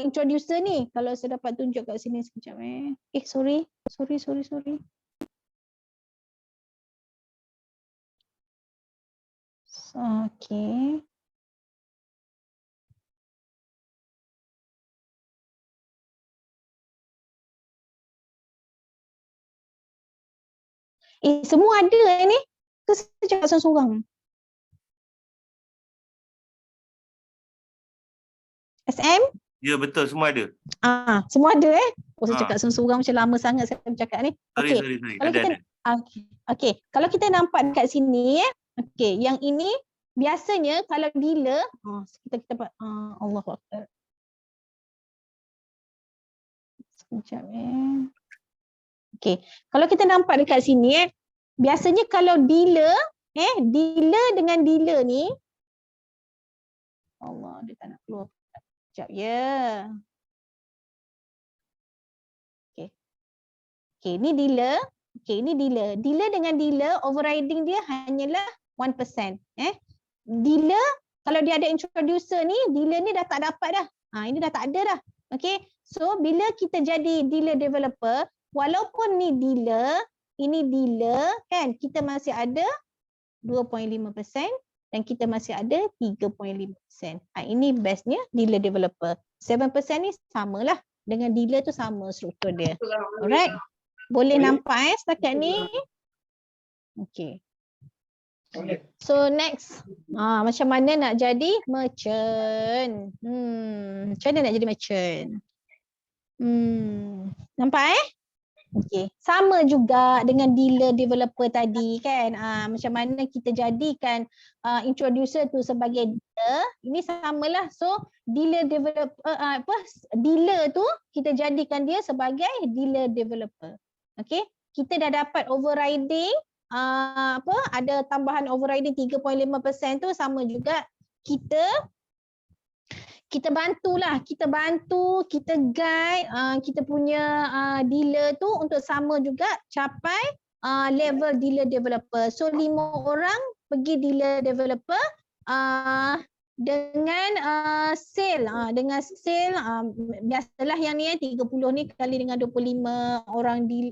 introducer ni. Kalau saya dapat tunjuk kat sini sekejap sorry. Okay. Semua ada ni. Ke saya cakap seorang-seorang? SM? Ya betul, semua ada. Semua ada saya cakap seorang-seorang macam lama sangat saya bercakap ni. Sorry. Kalau kita kalau kita nampak dekat sini okey, yang ini biasanya kalau dealer kita dapat Allahu Akbar. Sekejap okey, kalau kita nampak dekat sini biasanya kalau dealer dealer dengan dealer ni Allah, dia tak nak keluar. Sekejap Okey, ni dealer. Dealer dengan dealer overriding dia hanyalah 1%. Dealer kalau dia ada introducer ni, dealer ni dah tak dapat dah. Ini dah tak ada dah. Okey. So bila kita jadi dealer developer, walaupun ni dealer, ini dealer kan, kita masih ada 2.5% dan kita masih ada 3.5%. Ini bestnya dealer developer. 7% ni samalah dengan dealer tu, sama struktur dia. Alright. Boleh nampak setakat ni? Okay. So next, macam mana nak jadi merchant? Macam mana nak jadi merchant? Nampak Okay. Sama juga dengan dealer developer tadi kan. Macam mana kita jadikan introducer tu sebagai dealer. Ini samalah. So dealer developer dealer tu kita jadikan dia sebagai dealer developer. Okay. Kita dah dapat overriding ada tambahan overriding 3.5% tu, sama juga kita bantulah, kita guide kita punya dealer tu untuk sama juga capai level dealer developer. So 5 orang pergi dealer developer dengan sale biasalah yang ni 30 ni kali dengan 25 orang di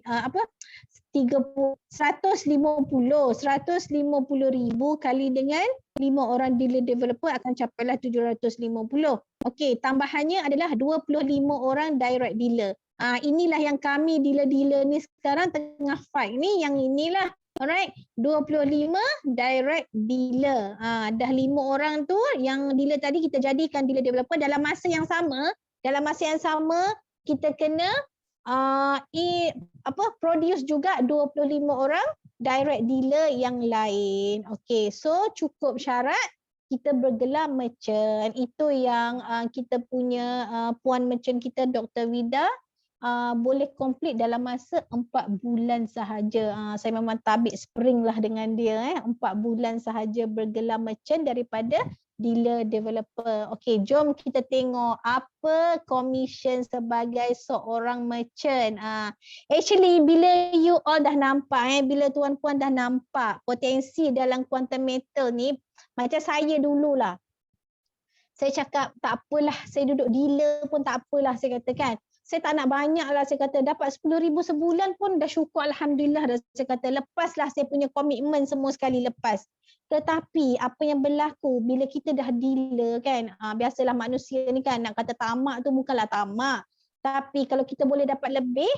150,000 kali dengan 5 orang dealer developer akan capailah 750. Okey, tambahannya adalah 25 orang direct dealer. Inilah yang kami dealer-dealer ni sekarang tengah fight ni, yang inilah. Alright, 25 direct dealer. Dah 5 orang tu yang dealer tadi kita jadikan dealer developer. Dalam masa yang sama kita kena produce juga 25 orang direct dealer yang lain. Okey, so cukup syarat kita bergelar merchant. Itu yang kita punya puan merchant kita Dr. Vida boleh complete dalam masa 4 bulan sahaja. Saya memang tabik spring lah dengan dia. 4 bulan sahaja bergelar merchant daripada dealer developer. Okey, jom kita tengok apa commission sebagai seorang merchant. Actually bila you all dah nampak bila tuan-puan dah nampak potensi dalam quantum metal ni, macam saya dululah. Saya cakap tak apalah, saya duduk dealer pun tak apalah saya katakan. Saya tak nak banyak lah, saya kata dapat 10,000 sebulan pun dah syukur Alhamdulillah dah, saya kata lepaslah saya punya komitmen semua sekali lepas. Tetapi apa yang berlaku bila kita dah dealer kan, biasalah manusia ni kan nak kata tamak tu bukanlah tamak. Tapi kalau kita boleh dapat lebih,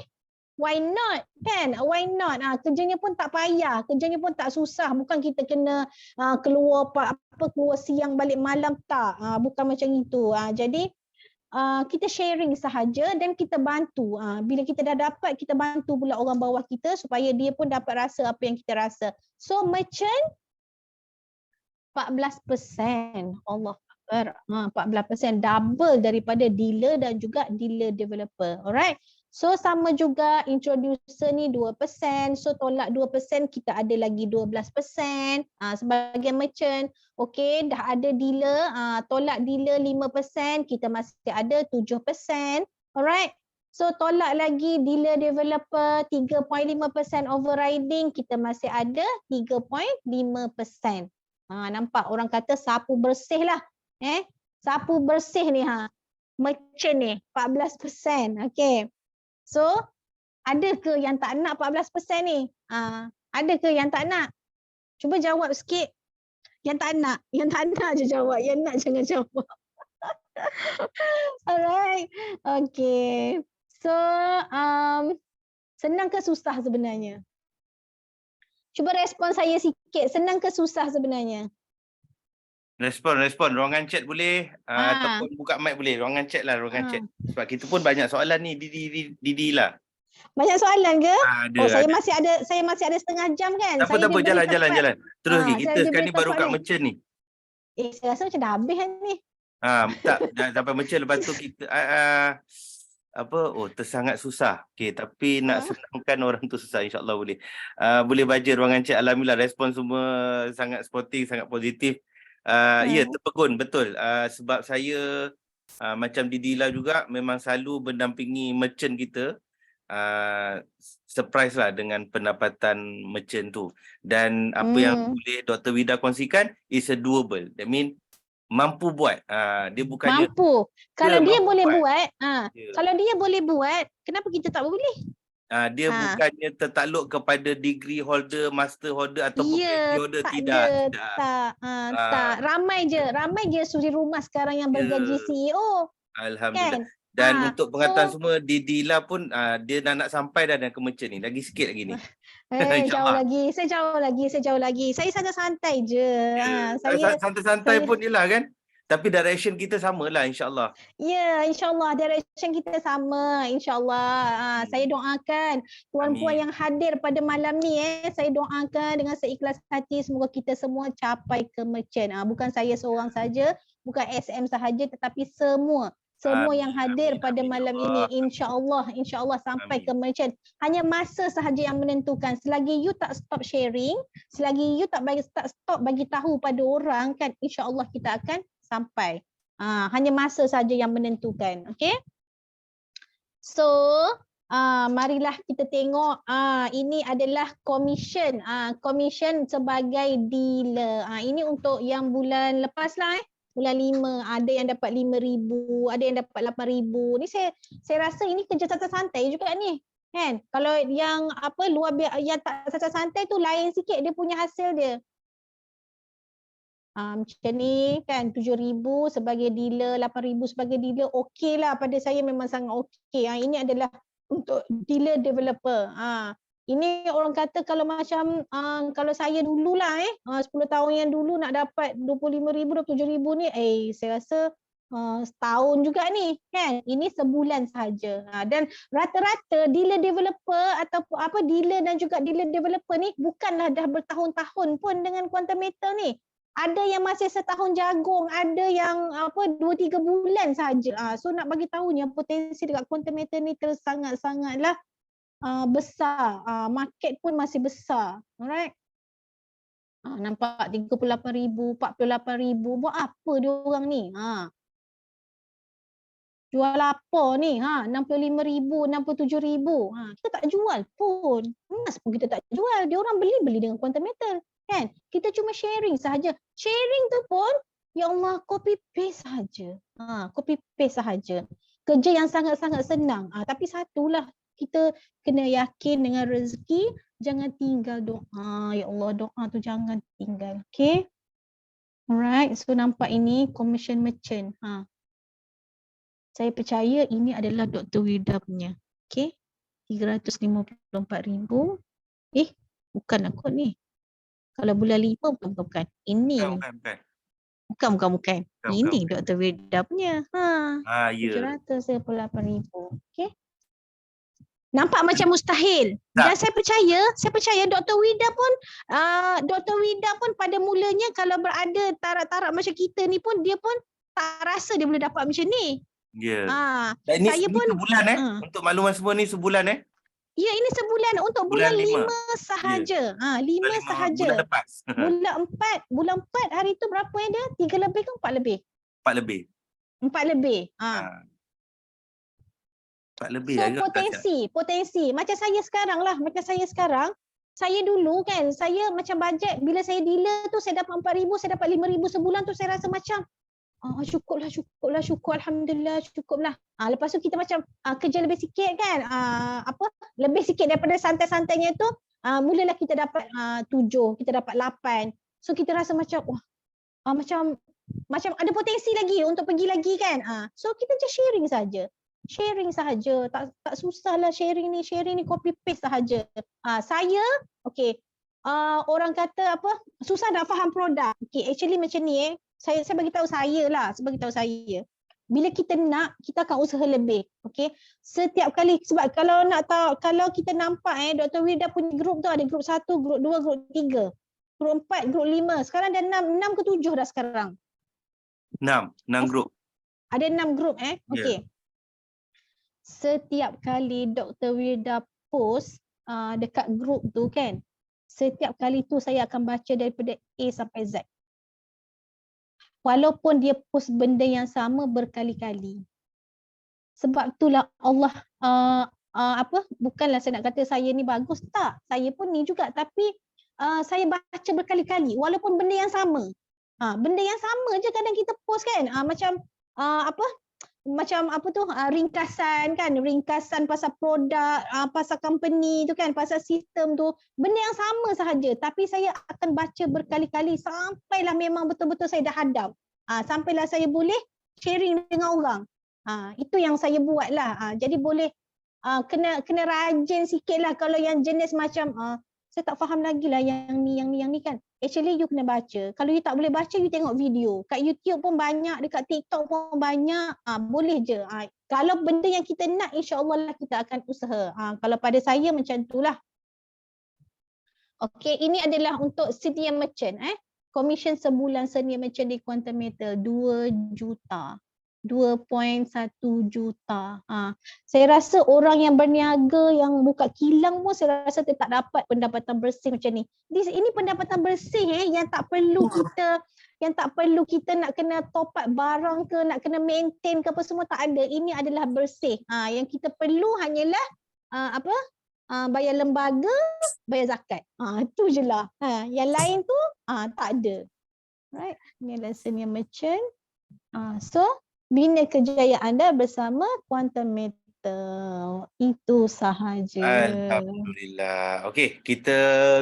why not kan? Why not? Kerjanya pun tak payah, kerjanya pun tak susah. Bukan kita kena keluar keluar siang balik malam, tak. Bukan macam itu. Jadi kita sharing sahaja dan kita bantu. Bila kita dah dapat, kita bantu pula orang bawah kita supaya dia pun dapat rasa apa yang kita rasa. So merchant 14%. Allah Akbar. 14% double daripada dealer dan juga dealer developer. Alright. So sama juga introducer ni 2%. So tolak 2% kita ada lagi 12% sebagai merchant. Okey, dah ada dealer, tolak dealer 5%, kita masih ada 7%. Alright. So tolak lagi dealer developer 3.5% overriding, kita masih ada 3.5%. Nampak orang kata sapu bersih lah. Sapu bersih ni merchant ni 14%. Okey. So ada ke yang tak nak 14% ni? Ada ke yang tak nak? Cuba jawab sikit. Yang tak nak je jawab. Yang nak jangan jawab. Alright. Okay. So senang ke susah sebenarnya? Cuba respon saya sikit. Senang ke susah sebenarnya? Respon. Ruangan chat boleh ataupun buka mic boleh. Ruangan chat lah, ruangan chat. Sebab kita pun banyak soalan ni Didi lah. Banyak soalan ke? Ada, saya ada. masih ada setengah jam kan. Tak apa, jalan. Terus lagi. Kita sekarang ni baru kat merchant ni. Saya rasa macam dah habis kan ni. Tak, dah sampai merchant. Lepas tu kita tersangat susah. Okey, tapi nak senangkan orang tu susah, insya-Allah boleh. Boleh baca ruangan chat. Alhamdulillah respon semua sangat sporting, sangat positif. Ya, terpegun betul. Sebab saya macam Didila juga memang selalu mendampingi merchant kita. Surprise lah dengan pendapatan merchant tu. Dan apa yang boleh Dr. Vida kongsikan is a doable. That mean mampu buat. Dia bukannya mampu. Kalau dia boleh buat, Ya. kalau dia boleh buat, kenapa kita tak boleh? Dia bukannya tertakluk kepada degree holder, master holder ataupun PhD holder. Tidak. Tak. Ramai je suri rumah sekarang yang bergaji CEO. Alhamdulillah. Kan? Dan untuk pengetahuan semua, Didila pun dia dah nak sampai dah dengan merchant ni. Lagi sikit lagi ni. Jauh lagi. Saya jauh lagi. Saya santai-santai je. Santai-santai pun je lah kan. Tapi direction kita samalah, insya-Allah. Ya, insya-Allah direction kita sama, insya-Allah. Saya doakan puan-puan yang hadir pada malam ni saya doakan dengan seikhlas hati semoga kita semua capai ke merchant. Bukan saya seorang saja, bukan SM sahaja tetapi semua yang hadir pada malam ini insya-Allah sampai ke merchant. Hanya masa sahaja yang menentukan. Selagi you tak stop sharing, selagi you tak stop bagi tahu pada orang kan, insya-Allah kita akan sampai. Hanya masa saja yang menentukan. Okey. So, marilah kita tengok ini adalah commission. Commission sebagai dealer. Ini untuk yang bulan lepas lah bulan 5 ada yang dapat 5,000, ada yang dapat 8,000. Ni saya rasa ini kerja santai-santai juga ni. Kan? Kalau yang luar biasa yang tak santai-santai tu lain sikit dia punya hasil dia. Macam ni kan 7,000 sebagai dealer, 8,000 sebagai dealer, okey lah pada saya memang sangat okey. Ini adalah untuk dealer developer. Ini orang kata kalau macam kalau saya dululah 10 tahun yang dulu nak dapat 25,000, 27,000 ni saya rasa setahun juga ni kan. Ini sebulan sahaja. Dan rata-rata dealer developer atau dealer dan juga dealer developer ni bukanlah dah bertahun-tahun pun dengan quantum metal ni. Ada yang masih setahun jagung, ada yang 2-3 bulan saja. So nak bagi tahunya potensi dekat quantum meter ni sangat-sangatlah besar. Market pun masih besar. Alright. Nampak 38,000, 48,000. Buat apa dia orang ni? Jual apa ni? 65,000, 67,000. Kita tak jual pun. Emas pun kita tak jual. Dia orang beli dengan quantum meter. Kan? Kita cuma sharing sahaja. Sharing tu pun, ya Allah, copy paste sahaja. Copy paste sahaja. Kerja yang sangat-sangat senang. Tapi satulah, kita kena yakin dengan rezeki, jangan tinggal doa. Ya Allah, doa tu jangan tinggal. Okay? Alright, so nampak ini commission merchant. Saya percaya ini adalah Dr. Wilda punya. Okay. 354,000. Bukan aku ni. Kalau bulan 5 bukan. Ini. Bukan. Ini Dr. Wilda punya. Ya. 788,000. Okay. Nampak macam mustahil. Tak. Dan saya percaya Dr. Wilda pun pada mulanya kalau berada tarak-tarak macam kita ni pun, dia pun tak rasa dia boleh dapat macam ni. Ya. Dan ini sebulan untuk makluman semua ni sebulan Ya, ini sebulan untuk bulan 5 sahaja. 5 sahaja. Bulan lepas. Bulan 4 hari tu berapa yang dia? 3 lebih ke 4 lebih? 4 lebih. 4 lebih. 4 lebih. So potensi. Macam saya sekarang, saya dulu kan, saya macam bajet bila saya dealer tu saya dapat 4,000, saya dapat 5,000 sebulan tu saya rasa macam syukur alhamdulillah cukuplah. Lepas tu kita macam kerja lebih sikit kan, lebih sikit daripada santai-santainya tu, mulalah kita dapat 7, kita dapat 8. So kita rasa macam macam ada potensi lagi untuk pergi lagi kan. So kita just sharing sahaja, tak susahlah sharing ni copy paste sahaja. Saya orang kata susah nak faham produk. Actually macam ni saya bagi tahu saya. Bila kita nak, kita akan usaha lebih. Setiap kali, sebab kalau nak tahu, kalau kita nampak Dr. Wilda punya grup tu ada grup 1, grup 2, grup 3, grup 4, grup 5. Sekarang dah 6 ke 7 dah sekarang. 6 grup. Ada 6 grup okey. Setiap kali Dr. Wilda post dekat grup tu kan, setiap kali tu saya akan baca daripada A sampai Z. Walaupun dia post benda yang sama berkali-kali. Sebab itulah Allah bukanlah saya nak kata saya ni bagus, tak. Saya pun ni juga, tapi saya baca berkali-kali walaupun benda yang sama. Benda yang sama je kadang kita post kan. Ringkasan pasal produk, pasal company tu kan, pasal sistem tu, benda yang sama sahaja, tapi saya akan baca berkali-kali sampailah memang betul-betul saya dah hadam, sampailah saya boleh sharing dengan orang. Itu yang saya buatlah. Jadi boleh kena rajin sikitlah kalau yang jenis macam saya tak faham lagi lah yang ni kan. Actually you kena baca. Kalau you tak boleh baca, you tengok video. Kat YouTube pun banyak, dekat TikTok pun banyak. Boleh je. Kalau benda yang kita nak, insya-Allah lah kita akan usaha. Kalau pada saya macam itulah. Okey, ini adalah untuk senior merchant. Commission sebulan senior merchant di Quantum Metal 2 juta. 2.1 juta. Saya rasa orang yang berniaga, yang buka kilang pun saya rasa dia tak dapat pendapatan bersih macam ni. Ini pendapatan bersih yang tak perlu kita nak kena top up barang ke, nak kena maintain ke apa semua, tak ada. Ini adalah bersih. Yang kita perlu hanyalah bayar lembaga, bayar zakat. Itu je lah. Yang lain tu tak ada. Right? Ini adalah senior merchant. So bina kejayaan anda bersama Quantum Metal. Itu sahaja. Alhamdulillah. Okey, kita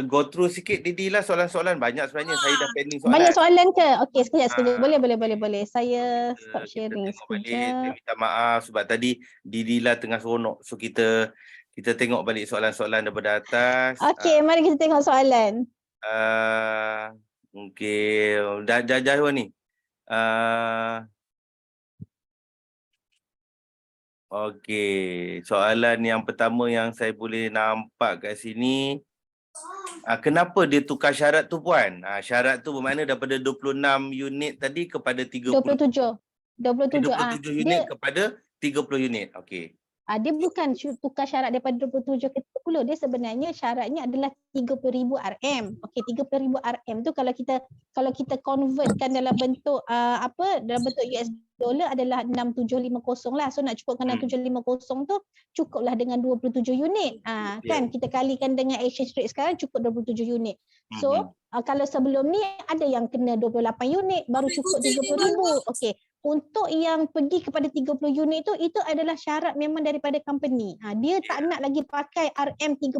go through sikit Didi lah soalan-soalan. Banyak sebenarnya, saya dah pending soalan. Banyak soalan ke? Okey, sekejap. Boleh. Saya stop sharing sekejap. Saya minta maaf sebab tadi Didi lah tengah seronok. So kita tengok balik soalan-soalan daripada atas. Okey, mari kita tengok soalan. Okey, dah jauh ni. Okey, soalan yang pertama yang saya boleh nampak kat sini, Kenapa dia tukar syarat tu Puan? Syarat tu bermakna daripada 26 unit tadi kepada 30. 27. 27 27 unit dia kepada 30 unit. Okey. dia bukan tukar syarat daripada 27 ke 30. Dia sebenarnya syaratnya adalah 30,000 RM. Okey, 30,000 RM tu kalau kita convertkan dalam bentuk dalam bentuk US dollar adalah 6750 lah. So nak cukupkan 6750 tu cukuplah dengan 27 unit. Kan kita kalikan dengan exchange rate sekarang cukup 27 unit. So kalau sebelum ni ada yang kena 28 unit baru cukup 30,000. Okey. Untuk yang pergi kepada 30 unit tu, itu adalah syarat memang daripada company. Dia tak nak lagi pakai RM 30,000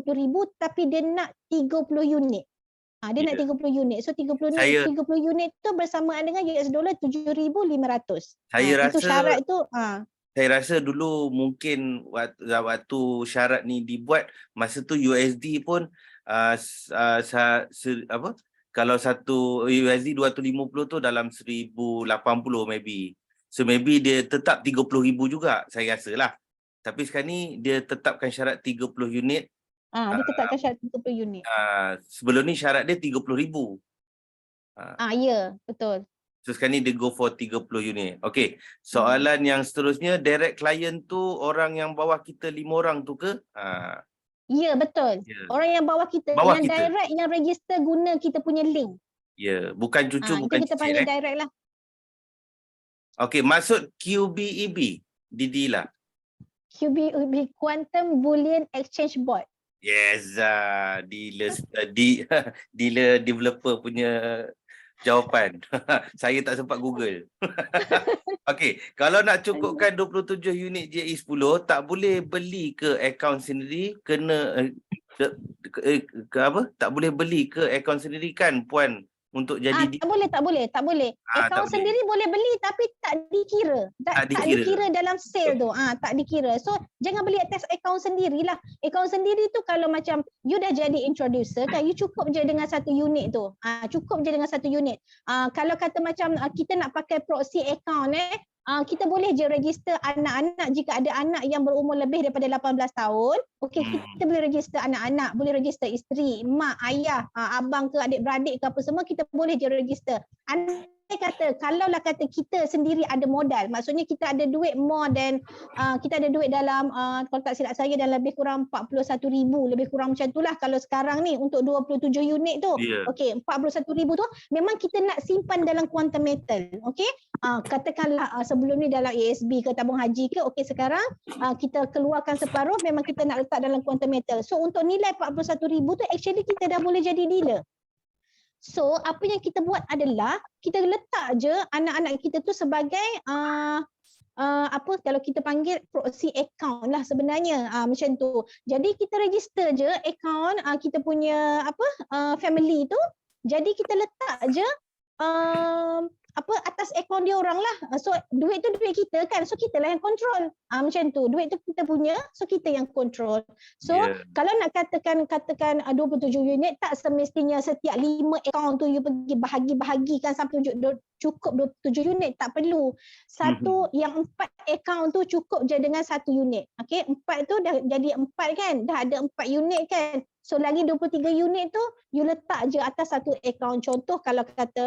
tapi dia nak 30 unit. Dia nak 30 unit. So 30 unit tu bersamaan dengan US dollar 7,500. Itu syarat tu. Saya rasa dulu mungkin waktu syarat ni dibuat, masa tu USD pun kalau satu USD 250 tu dalam 1080 maybe. So maybe dia tetap 30,000 juga saya rasa lah. Tapi sekarang ni dia tetapkan syarat 30 unit. Dia tetapkan syarat 30 unit. Sebelum ni syarat dia 30,000. Ya, betul. So sekarang ni dia go for 30 unit. Okey. Soalan yang seterusnya, direct client tu orang yang bawah kita 5 orang tu ke? Ya, betul. Orang yang bawah kita, direct yang register guna kita punya link. Ya, bukan cucu, bukan kita panggil direct lah. Okey, maksud QBEB, Didi lah. QBEB, Quantum Boolean Exchange Board. Yes, dealer developer punya jawapan. Saya tak sempat Google. Okey, kalau nak cukupkan 27 unit JE10, tak boleh beli ke akaun sendiri, kena tak boleh beli ke akaun sendiri kan Puan untuk jadi tak boleh. Akaun sendiri boleh beli tapi tak dikira. Tak dikira dalam sale tu. Tak dikira. So jangan beli atas akaun sendirilah. Akaun sendiri tu kalau macam you dah jadi introducer kan, you cukup je dengan satu unit tu. Cukup je dengan satu unit. Kalau kata macam kita nak pakai proxy account kita boleh je register anak-anak jika ada anak yang berumur lebih daripada 18 tahun. Okey, kita boleh register anak-anak, boleh register isteri, mak, ayah, abang ke adik-beradik ke apa semua, kita boleh je register. Andai kata, kalaulah kata kita sendiri ada modal, maksudnya kita ada duit more than, kita ada duit dalam, kalau tak silap saya dalam lebih kurang 41,000, lebih kurang macam itulah kalau sekarang ni untuk 27 unit tu. Okey, 41,000 tu memang kita nak simpan dalam quantum metal. Okey, katakanlah sebelum ni dalam ASB ke tabung haji ke, okey sekarang kita keluarkan separuh, memang kita nak letak dalam quantum metal. So untuk nilai 41,000 tu actually kita dah boleh jadi dealer. So apa yang kita buat adalah kita letak je anak-anak kita tu sebagai kalau kita panggil proxy account lah sebenarnya, macam tu. Jadi kita register je account kita punya family tu. Jadi kita letak je atas akaun dia orang lah. So duit tu duit kita kan. So kita lah yang control. Macam tu. Duit tu kita punya. So kita yang control. So kalau nak katakan 27 unit, tak semestinya setiap 5 akaun tu you pergi bahagi-bahagikan sampai cukup 27 unit. Tak perlu. Satu yang 4 akaun tu cukup je dengan 1 unit. Okay, 4 tu dah jadi 4 kan. Dah ada 4 unit kan. So lagi 23 unit tu you letak je atas satu akaun. Contoh kalau kata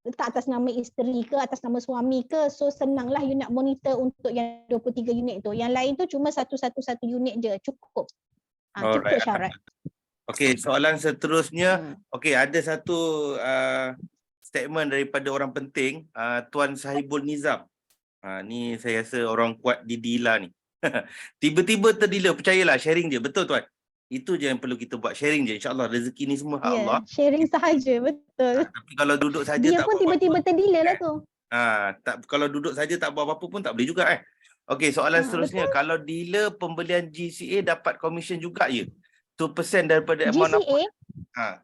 letak atas nama isteri ke, atas nama suami ke, so senanglah you nak monitor untuk yang 23 unit tu. Yang lain tu cuma satu unit je, cukup. Cukup syarat. Okey, soalan seterusnya. Okey, ada satu statement daripada orang penting, Tuan Sahibul Nizam. Ni saya rasa orang kuat di Dila ni. Tiba-tiba terdealer, percayalah, sharing je. Betul Tuan? Itu je yang perlu kita buat, sharing je. InsyaAllah rezeki ni semua Allah. Sharing sahaja, betul. Tapi kalau duduk saja dia tak pun tiba-tiba terdealer lah tu. Kalau duduk saja tak buat apa-apa pun tak boleh juga Okey, soalan seterusnya. Betul. Kalau dealer pembelian GCA dapat komisen juga ya? 2% daripada amount apa?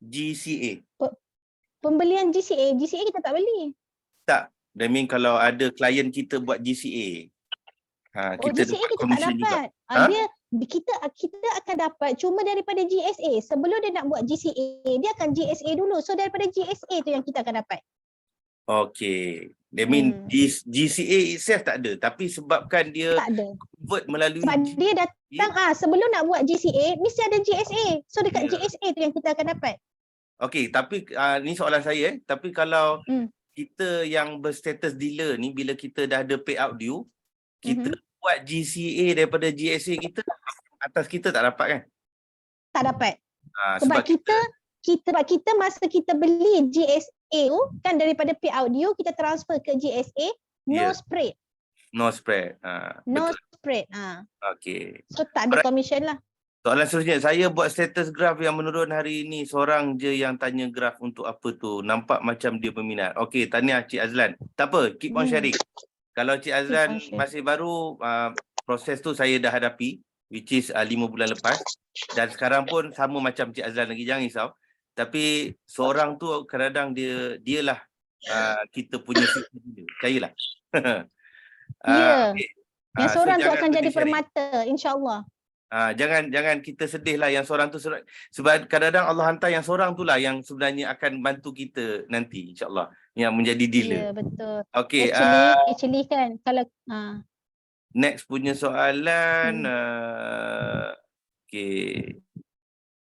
GCA. Pembelian GCA kita tak beli. Tak. I mean kalau ada klien kita buat GCA. Kita GCA kita tak dapat. Kita akan dapat cuma daripada GSA. Sebelum dia nak buat GCA, dia akan GSA dulu. So daripada GSA tu yang kita akan dapat. Okey. I mean GCA itself tak ada, tapi sebabkan dia Tak ada. convert melalui Sebab dia datang sebelum nak buat GCA mesti ada GSA. So dekat Ya. GSA tu yang kita akan dapat. Okey, tapi ni soalan saya tapi kalau Hmm. kita yang berstatus dealer ni, bila kita dah ada payout due, kita buat GCA daripada GSA kita, atas kita tak dapat kan? Tak dapat. Sebab Sebab kita masa kita beli GSA tu kan daripada payout due kita transfer ke GSA no spread. no spread. No Betul. spread. Okey. So tak ada commission lah. Soalan seterusnya, saya buat status graf yang menurun hari ini, seorang je yang tanya graf untuk apa tu. Nampak macam dia berminat. Okey, tahniah Cik Azlan. Tak apa, keep on sharing. Kalau Cik Azlan masih baru, proses tu saya dah hadapi, which is 5 bulan lepas. Dan sekarang pun sama macam Cik Azlan lagi, jangan risau. Tapi seorang tu kadang-kadang dialah kita punya future dia. Percayalah. Ya. Okay. Yang seorang tu jangan akan jadi berhenti sharing. permata insya-Allah. Jangan kita sedih lah yang seorang tu, sebab kadang-kadang Allah hantar yang seorang tu lah yang sebenarnya akan bantu kita nanti insya-Allah yang menjadi dealer. Ya, betul. Okey, Actually kan kalau next punya soalan okey.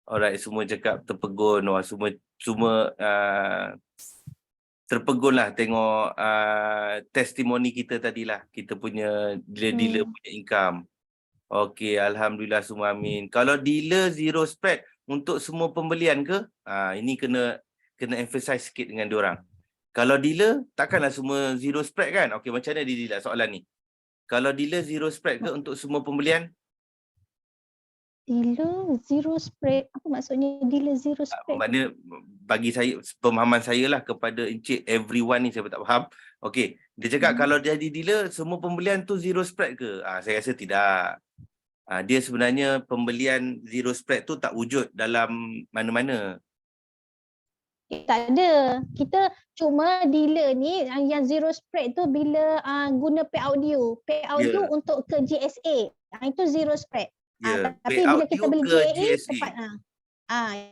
Alright, semua cakap terpegun. Wah, semua terpegun lah tengok testimoni kita tadilah, kita punya dealer punya income. Okey, alhamdulillah semua amin. Kalau dealer zero spread untuk semua pembelian ke? Ini kena emphasize sikit dengan diorang. Kalau dealer takkanlah semua zero spread kan? Okey, macam mana dealer soalan ni? Kalau dealer zero spread ke untuk semua pembelian? Dealer zero spread. Apa maksudnya dealer zero spread? Maknanya bagi saya, pemahaman saya lah kepada Encik everyone ni, saya tak faham. Okey, dia cakap kalau jadi dealer semua pembelian tu zero spread ke? Saya rasa tidak. Dia sebenarnya pembelian zero spread tu tak wujud dalam mana-mana. Tak ada. Kita cuma dealer ni yang zero spread tu bila guna payout due. Payout due untuk ke GSA. Itu zero spread. Tapi bila kita beli GSA dapat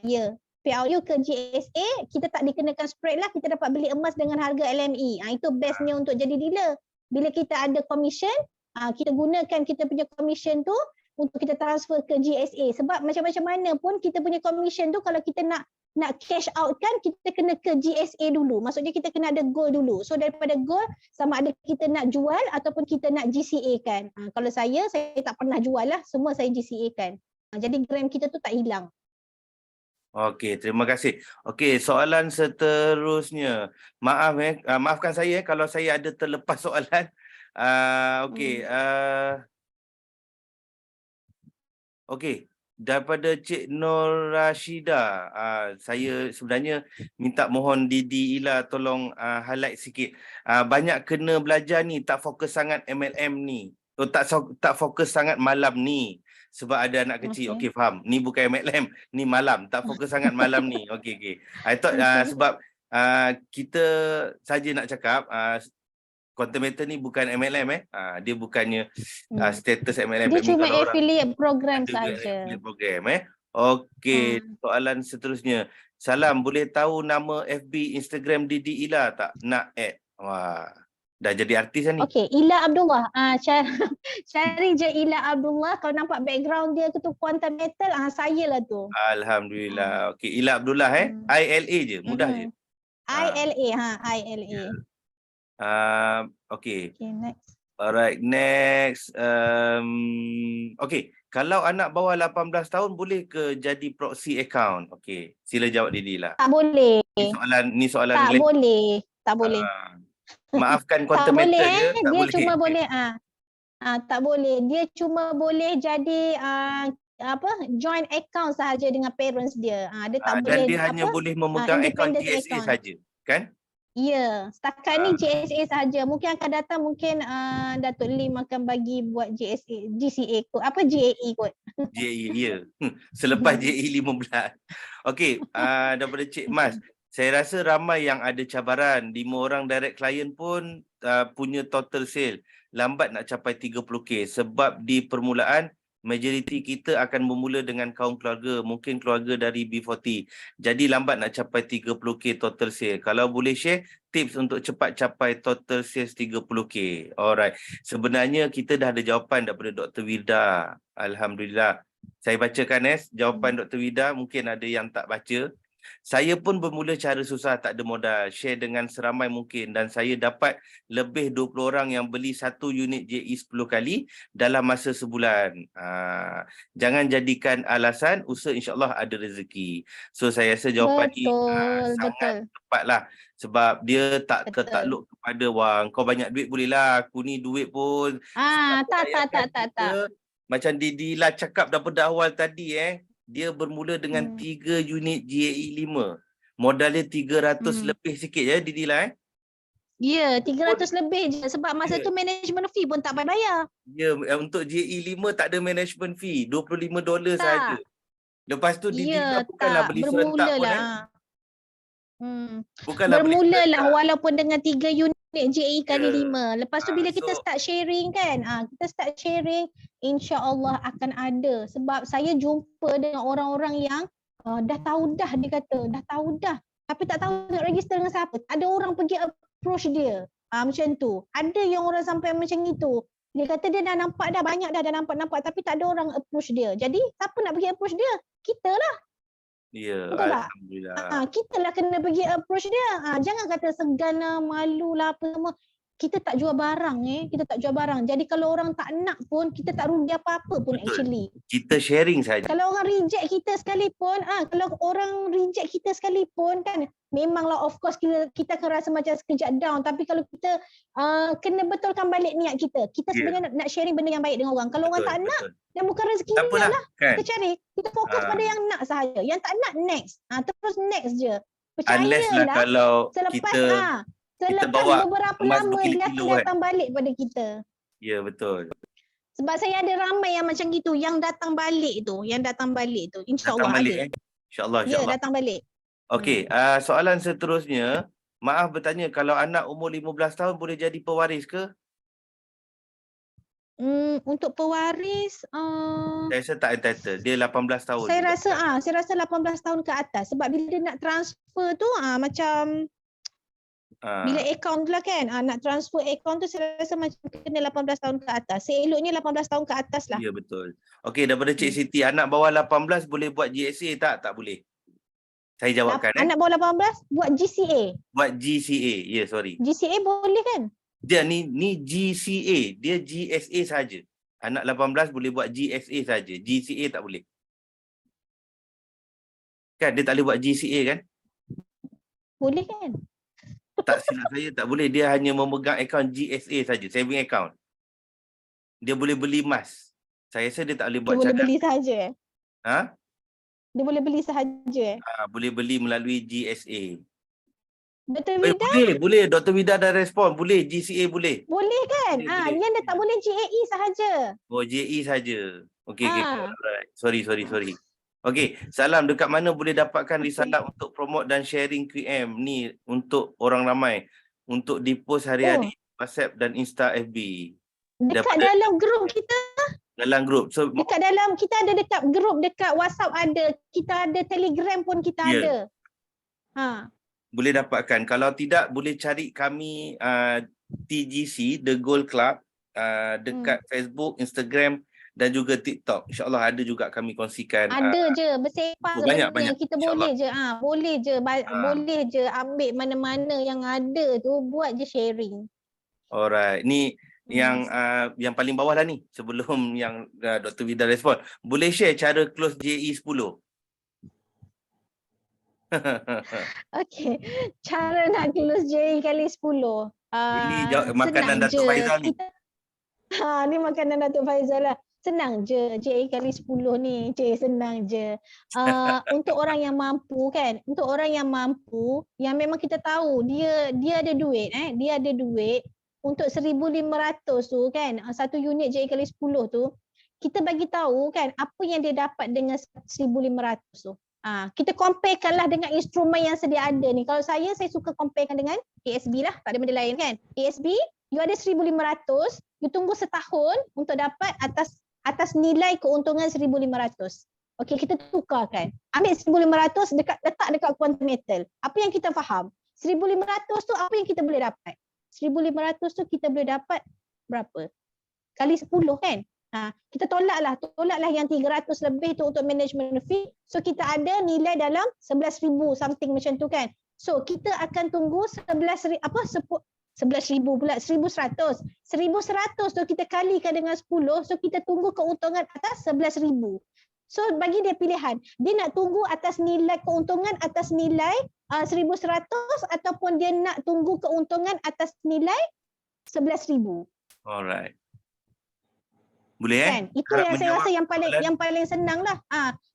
ya. Payout due ke GSA kita tak dikenakan spread lah, kita dapat beli emas dengan harga LME. Itu bestnya untuk jadi dealer. Bila kita ada commission, kita gunakan kita punya commission tu untuk kita transfer ke GSA. Sebab macam-macam mana pun kita punya commission tu kalau kita nak cash out kan kita kena ke GSA dulu. Maksudnya kita kena ada goal dulu. So daripada goal sama ada kita nak jual ataupun kita nak GCA kan. Kalau saya tak pernah jual lah. Semua saya GCA kan. Jadi gram kita tu tak hilang. Okey, terima kasih. Okey, soalan seterusnya. Maafkan saya kalau saya ada terlepas soalan. Okey, okey, daripada Cik Nur Rashida, saya sebenarnya minta mohon Didi Ila tolong highlight sikit. Banyak kena belajar ni, tak fokus sangat MLM ni. Tak fokus sangat malam ni. Sebab ada anak kecil. Okey, faham. Ni bukan MLM, ni malam. Tak fokus sangat malam ni. Okey. I thought sebab kita saja nak cakap Quantum Meter ni bukan MLM dia bukannya status MLM. Dia cuma affiliate program saja. Okey, soalan seterusnya. Salam, boleh tahu nama FB Instagram Didi Ila tak? Nak add. Wah, dah jadi artis kan ni? Okey, Ila Abdullah. Cari je Ila Abdullah. Kalau nampak background dia tu Quantum Metal, saya lah tu. Alhamdulillah. Okey, Ila Abdullah ILA je, mudah je. ILA. Okay, next. Alright, next. Okay, kalau anak bawah 18 tahun boleh ke jadi proxy account? Okay, sila jawab Didi lah. Tak boleh. Ni soalan Tak boleh. Maafkan Quantum Meter je. Dia boleh. Cuma boleh tak boleh. Dia cuma boleh jadi joint account sahaja dengan parents dia. Dia tak boleh. Dan dia hanya boleh memegang akaun GSA saja, kan? Ya, setakat ni GSA saja. Mungkin akan datang Datuk Lim akan bagi buat GCA kot. Apa GAE kot? GAE, ya. Selepas GAE 15. Okey, daripada Cik Mas. Saya rasa ramai yang ada cabaran. 5 orang direct client pun punya total sale lambat nak capai 30k sebab di permulaan majoriti kita akan bermula dengan kaum keluarga, mungkin keluarga dari B40. Jadi lambat nak capai 30k total sale. Kalau boleh share tips untuk cepat capai total sales 30k. Alright. Sebenarnya kita dah ada jawapan daripada Dr. Wirda. Alhamdulillah. Saya bacakan jawapan Dr. Wirda, mungkin ada yang tak baca. Saya pun bermula cara susah, tak ada modal, share dengan seramai mungkin dan saya dapat lebih 20 orang yang beli satu unit JE 10 kali dalam masa sebulan. Jangan jadikan alasan, usaha insyaAllah ada rezeki. So saya rasa jawapan ni sangat tepat lah, sebab dia tak tertakluk kepada wang kau banyak duit bolehlah, aku ni duit pun tak. Macam Didi lah cakap daripada awal tadi dia bermula dengan 3 unit GAE 5. Modalnya 300 lebih sikit je Didi lah Ya, 300 lebih je sebab masa tu management fee pun tak payah bayar. Ya, untuk GAE 5 tak ada management fee, $25 saja. Lepas tu Didi bukanlah beli serentak pun Bukanlah bermulalah walaupun dengan 3 unit JE kali 5. Lepas tu bila kita start sharing kan, kita start sharing, insya-Allah akan ada. Sebab saya jumpa dengan orang-orang yang dah tahu dah, dia kata dah tahu dah tapi tak tahu nak register dengan siapa. Ada orang pergi approach dia. Macam tu. Ada yang orang sampai macam itu. Dia kata dia dah nampak dah, banyak dah nampak tapi tak ada orang approach dia. Jadi siapa nak pergi approach dia? Kita lah. Ya, betul tak? Alhamdulillah. Kita lah kena pergi approach dia. Jangan kata segan lah, malu lah apa semua. Kita tak jual barang kita tak jual barang. Jadi kalau orang tak nak pun, kita tak rugi apa-apa pun. Betul. Actually. Kita sharing saja. Kalau orang reject kita sekalipun, kalau orang reject kita sekalipun kan, memanglah of course kita akan rasa macam sekejap down, tapi kalau kita kena betulkan balik niat kita. Kita sebenarnya nak sharing benda yang baik dengan orang. Kalau orang tak nak, dan bukan rezeki dia lah. Kan? Kita cari, kita fokus pada yang nak sahaja. Yang tak nak next. Terus next je. Percayalah kalau selepas kita bawa beberapa lama dia akan datang balik pada kita. Ya, betul. Sebab saya ada ramai yang macam gitu, yang datang balik tu, insya-Allah ada. Insya-Allah. Ya, datang balik. Okey, soalan seterusnya, maaf bertanya, kalau anak umur 15 tahun boleh jadi pewaris ke? Untuk pewaris saya rasa tak entitled. Dia 18 tahun. Saya rasa 18 tahun ke atas sebab bila dia nak transfer tu macam bila akaun tu lah kan, nak transfer akaun tu saya rasa macam kena 18 tahun ke atas. Seeloknya 18 tahun ke atas lah. Ya, betul. Okey, daripada Cik Siti, anak bawah 18 boleh buat GSA tak? Tak boleh. Saya jawabkan. Anak bawah 18 buat GCA. Buat GCA. Ya, sorry. GCA boleh kan? Dia ni GCA, dia GSA saja. Anak 18 boleh buat GSA saja. GCA tak boleh. Kan dia tak boleh buat GCA kan? Boleh kan? Tak silap saya tak boleh. Dia hanya memegang akaun GSA saja, saving account. Dia boleh beli emas. Saya rasa dia tak boleh buat cadang. Dia boleh beli sahaja. Dia boleh beli sahaja. Boleh beli melalui GSA. Dr. Vida? Boleh. Dr. Vida dah respon. Boleh. GCA boleh. Boleh kan? Boleh. Yang dia tak boleh GAE sahaja. Oh, GAE sahaja. Okey. Alright. Sorry. Okey, salam, dekat mana boleh dapatkan risalah untuk promote dan sharing QM ni untuk orang ramai untuk di-post hari-hari WhatsApp dan Insta FB? Dekat dalam grup kita. Dalam grup. So dekat dalam kita ada dekat grup, dekat WhatsApp ada, kita ada Telegram pun kita ada. Boleh dapatkan. Kalau tidak boleh cari kami TGC The Gold Club dekat Facebook, Instagram dan juga TikTok. InsyaAllah ada juga kami kongsikan. Ada je, bersepah sebenarnya. Kita boleh je. Boleh je ambil mana-mana yang ada tu, buat je sharing. Alright. Ni yang paling bawah lah ni. Sebelum yang Dr. Vida respon. Boleh share cara close JE 10? Okay. Cara nak close JE kali 10. Ini makanan Datuk Faizal ni. Ni makanan Datuk Faizal lah. Senang je, JE kali 10 ni, senang je. Untuk orang yang mampu kan, yang memang kita tahu dia ada duit, dia ada duit untuk 1,500 tu kan, satu unit JE kali 10 tu, kita bagi tahu kan apa yang dia dapat dengan 1,500 tu. Kita comparekanlah dengan instrumen yang sedia ada ni. Kalau saya suka comparekan dengan ASB lah, tak ada benda lain kan. ASB, you ada 1,500, you tunggu setahun untuk dapat atas nilai keuntungan 1,500. Okey, kita tukarkan. Ambil 1,500 letak dekat quantum metal. Apa yang kita faham? 1,500 tu apa yang kita boleh dapat? 1,500 tu kita boleh dapat berapa? Kali 10 kan? Kita tolaklah yang 300 lebih tu untuk management fee. So kita ada nilai dalam 11,000 something macam tu kan. So kita akan tunggu 11,000 pula, 1,100. 1,100 tu kita kalikan dengan 10, so kita tunggu keuntungan atas 11,000. So bagi dia pilihan, dia nak tunggu atas nilai keuntungan atas nilai 1,100 ataupun dia nak tunggu keuntungan atas nilai 11,000. Alright. Boleh Kan? Itu harap yang saya rasa menjawab yang paling senang lah.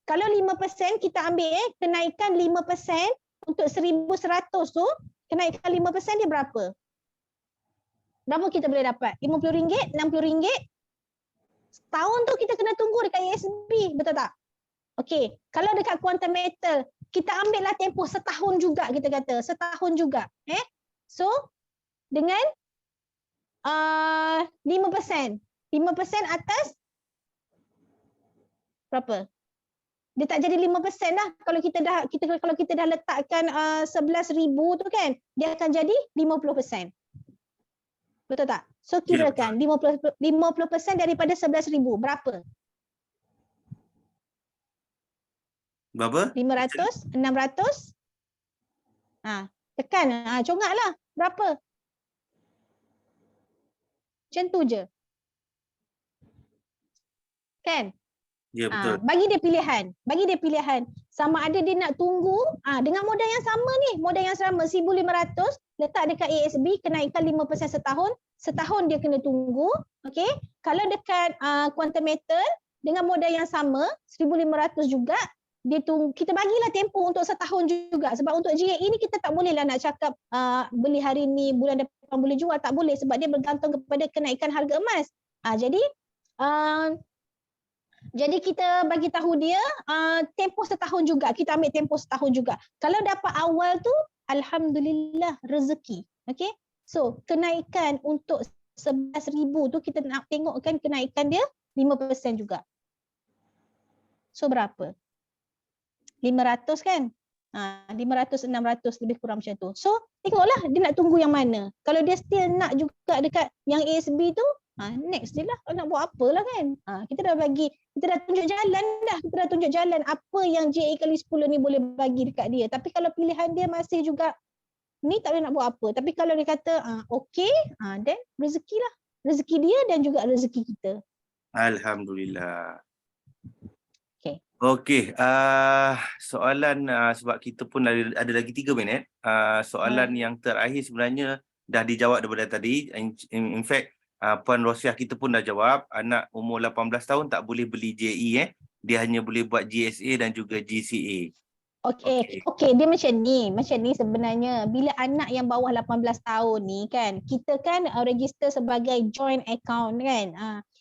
Kalau 5% kita ambil kenaikan 5% untuk 1,100 tu, kenaikan 5% dia berapa? Berapa kita boleh dapat? RM50, RM60? Setahun tu kita kena tunggu dekat ASB, betul tak? Okey, kalau dekat quantum metal, kita ambil lah tempoh setahun juga, kita kata. Setahun juga. So, dengan 5%. 5% atas berapa? Dia tak jadi 5% lah kalau kita dah letakkan 11,000 tu kan, dia akan jadi 50%. Betul tak? So kirakan 50% daripada 11,000 berapa? Berapa? 500, 600. Tekan, congaklah. Berapa? Macam tu je. Kan? Ya, betul. Bagi dia pilihan. Sama ada dia nak tunggu dengan modal yang sama ni, modal yang sama 1,500 letak dekat ASB, kenaikan 5% setahun. Setahun dia kena tunggu. Okey. Kalau dekat quantum metal dengan modal yang sama 1,500 juga, dia tunggu, kita bagilah tempoh untuk setahun juga. Sebab untuk GAE ni kita tak boleh lah nak cakap beli hari ni, bulan depan boleh jual, tak boleh sebab dia bergantung kepada kenaikan harga emas. Jadi kita bagi tahu dia tempoh setahun juga. Kita ambil tempoh setahun juga. Kalau dapat awal tu, alhamdulillah rezeki. Okey. So, kenaikan untuk 11,000 tu kita nak tengokkan kenaikan dia 5% juga. So berapa? 500 kan? 500, 600 lebih kurang macam tu. So, tengoklah dia nak tunggu yang mana. Kalau dia still nak juga dekat yang ASB tu, next je lah. Nak buat apalah kan? Kita dah tunjuk jalan apa yang JA kali 10 ni boleh bagi dekat dia. Tapi kalau pilihan dia masih juga ni tak boleh nak buat apa. Tapi kalau dia kata okey, then rezeki lah. Rezeki dia dan juga rezeki kita. Alhamdulillah. Okey. Okey, soalan sebab kita pun ada lagi 3 minit. Soalan yang terakhir sebenarnya dah dijawab daripada tadi. In fact, Puan Rosiah kita pun dah jawab, anak umur 18 tahun tak boleh beli JE. Dia hanya boleh buat GSA dan juga GCA. Okey, dia macam ni sebenarnya. Bila anak yang bawah 18 tahun ni kan, kita kan register sebagai joint account kan.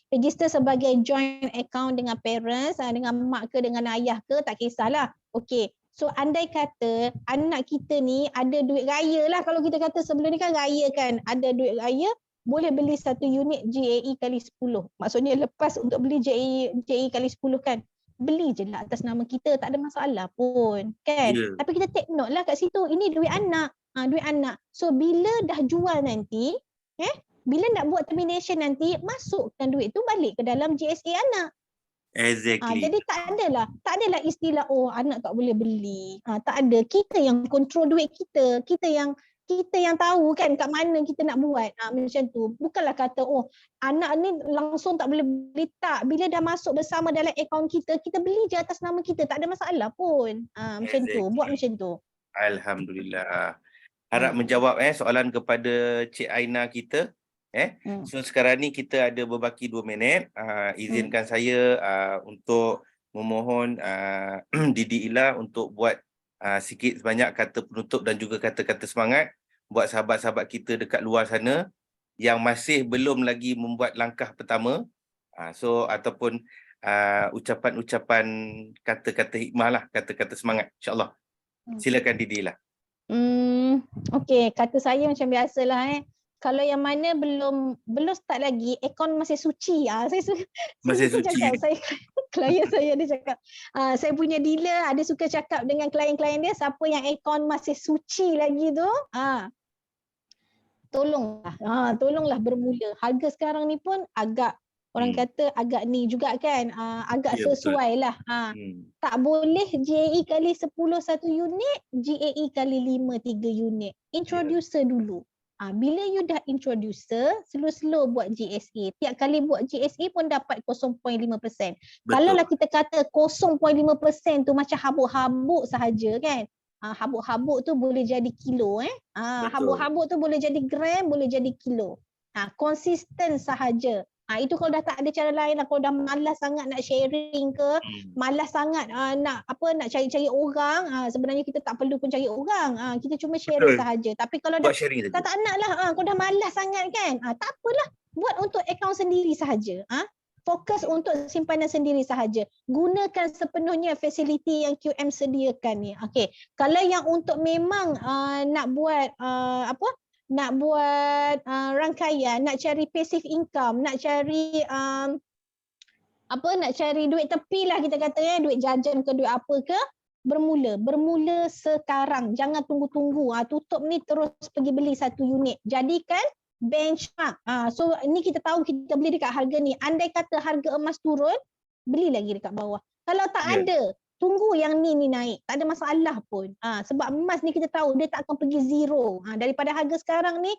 Register sebagai joint account dengan parents, dengan mak ke dengan ayah ke, tak kisahlah. Okey. So andai kata anak kita ni ada duit raya lah, kalau kita kata sebelum ni kan raya kan, ada duit raya, boleh beli satu unit JAE kali 10. Maksudnya lepas untuk beli JAE kali 10 kan, beli je lah atas nama kita, tak ada masalah pun kan. Yeah. Tapi kita take note lah kat situ, ini duit anak. Duit anak. So bila dah jual nanti, bila nak buat termination nanti, masukkan duit tu balik ke dalam GSA anak. Exactly. Jadi tak adalah istilah anak tak boleh beli. Tak ada. Kita yang control duit kita. Kita yang tahu kan kat mana kita nak buat. Macam tu. Bukanlah kata anak ni langsung tak boleh beli, tak. Bila dah masuk bersama dalam akaun kita, kita beli je atas nama kita, tak ada masalah pun. Macam tu. Buat macam tu. Alhamdulillah. Harap menjawab soalan kepada Cik Aina kita. So sekarang ni kita ada berbaki 2 minit. Izinkan saya untuk memohon Didi Ila untuk buat sikit sebanyak kata penutup dan juga kata-kata semangat buat sahabat-sahabat kita dekat luar sana yang masih belum lagi membuat langkah pertama. So ataupun ucapan-ucapan kata-kata hikmah lah, kata-kata semangat, insya-Allah. Silakan Didi Ila. Okey, kata saya macam biasalah Kalau yang mana belum start lagi, akaun masih suci. Saya Masih suka suci. cakap, klien saya dia cakap, saya punya dealer ada suka cakap dengan klien-klien dia, siapa yang akaun masih suci lagi tu, tolonglah bermula. Harga sekarang ni pun agak orang kata agak ni juga kan, agak Ya, betul. sesuai lah. Tak boleh GAE kali 10 satu unit, GAE kali 5 3 unit. Introducer dulu. Bila you dah introducer, slow-slow buat GSA. Tiap kali buat GSA pun dapat 0.5%. Kalau lah kita kata 0.5% tu macam habuk-habuk sahaja kan. Habuk-habuk tu boleh jadi kilo. Habuk-habuk tu boleh jadi gram, boleh jadi kilo. Konsisten sahaja. Itu kalau dah tak ada cara lain lah, kalau dah malas sangat nak sharing ke, malas sangat nak cari-cari orang, sebenarnya kita tak perlu pun cari orang, kita cuma sharing sahaja. Tapi kalau dah sharing tak nak lah, kalau dah malas sangat kan, tak apalah, buat untuk akaun sendiri sahaja. Fokus untuk simpanan sendiri sahaja. Gunakan sepenuhnya fasiliti yang QM sediakan ni. Okey, kalau yang untuk memang nak buat rangkaian, nak cari passive income, nak cari nak cari duit tepi lah kita kata, duit jajan ke duit apa ke, bermula sekarang, jangan tunggu-tunggu, tutup ni terus pergi beli satu unit, jadikan benchmark. So ni kita tahu kita beli dekat harga ni, andai kata harga emas turun, beli lagi dekat bawah. Kalau tak ada, tunggu yang ni naik, tak ada masalah pun. Sebab emas ni kita tahu dia tak akan pergi zero. Daripada harga sekarang ni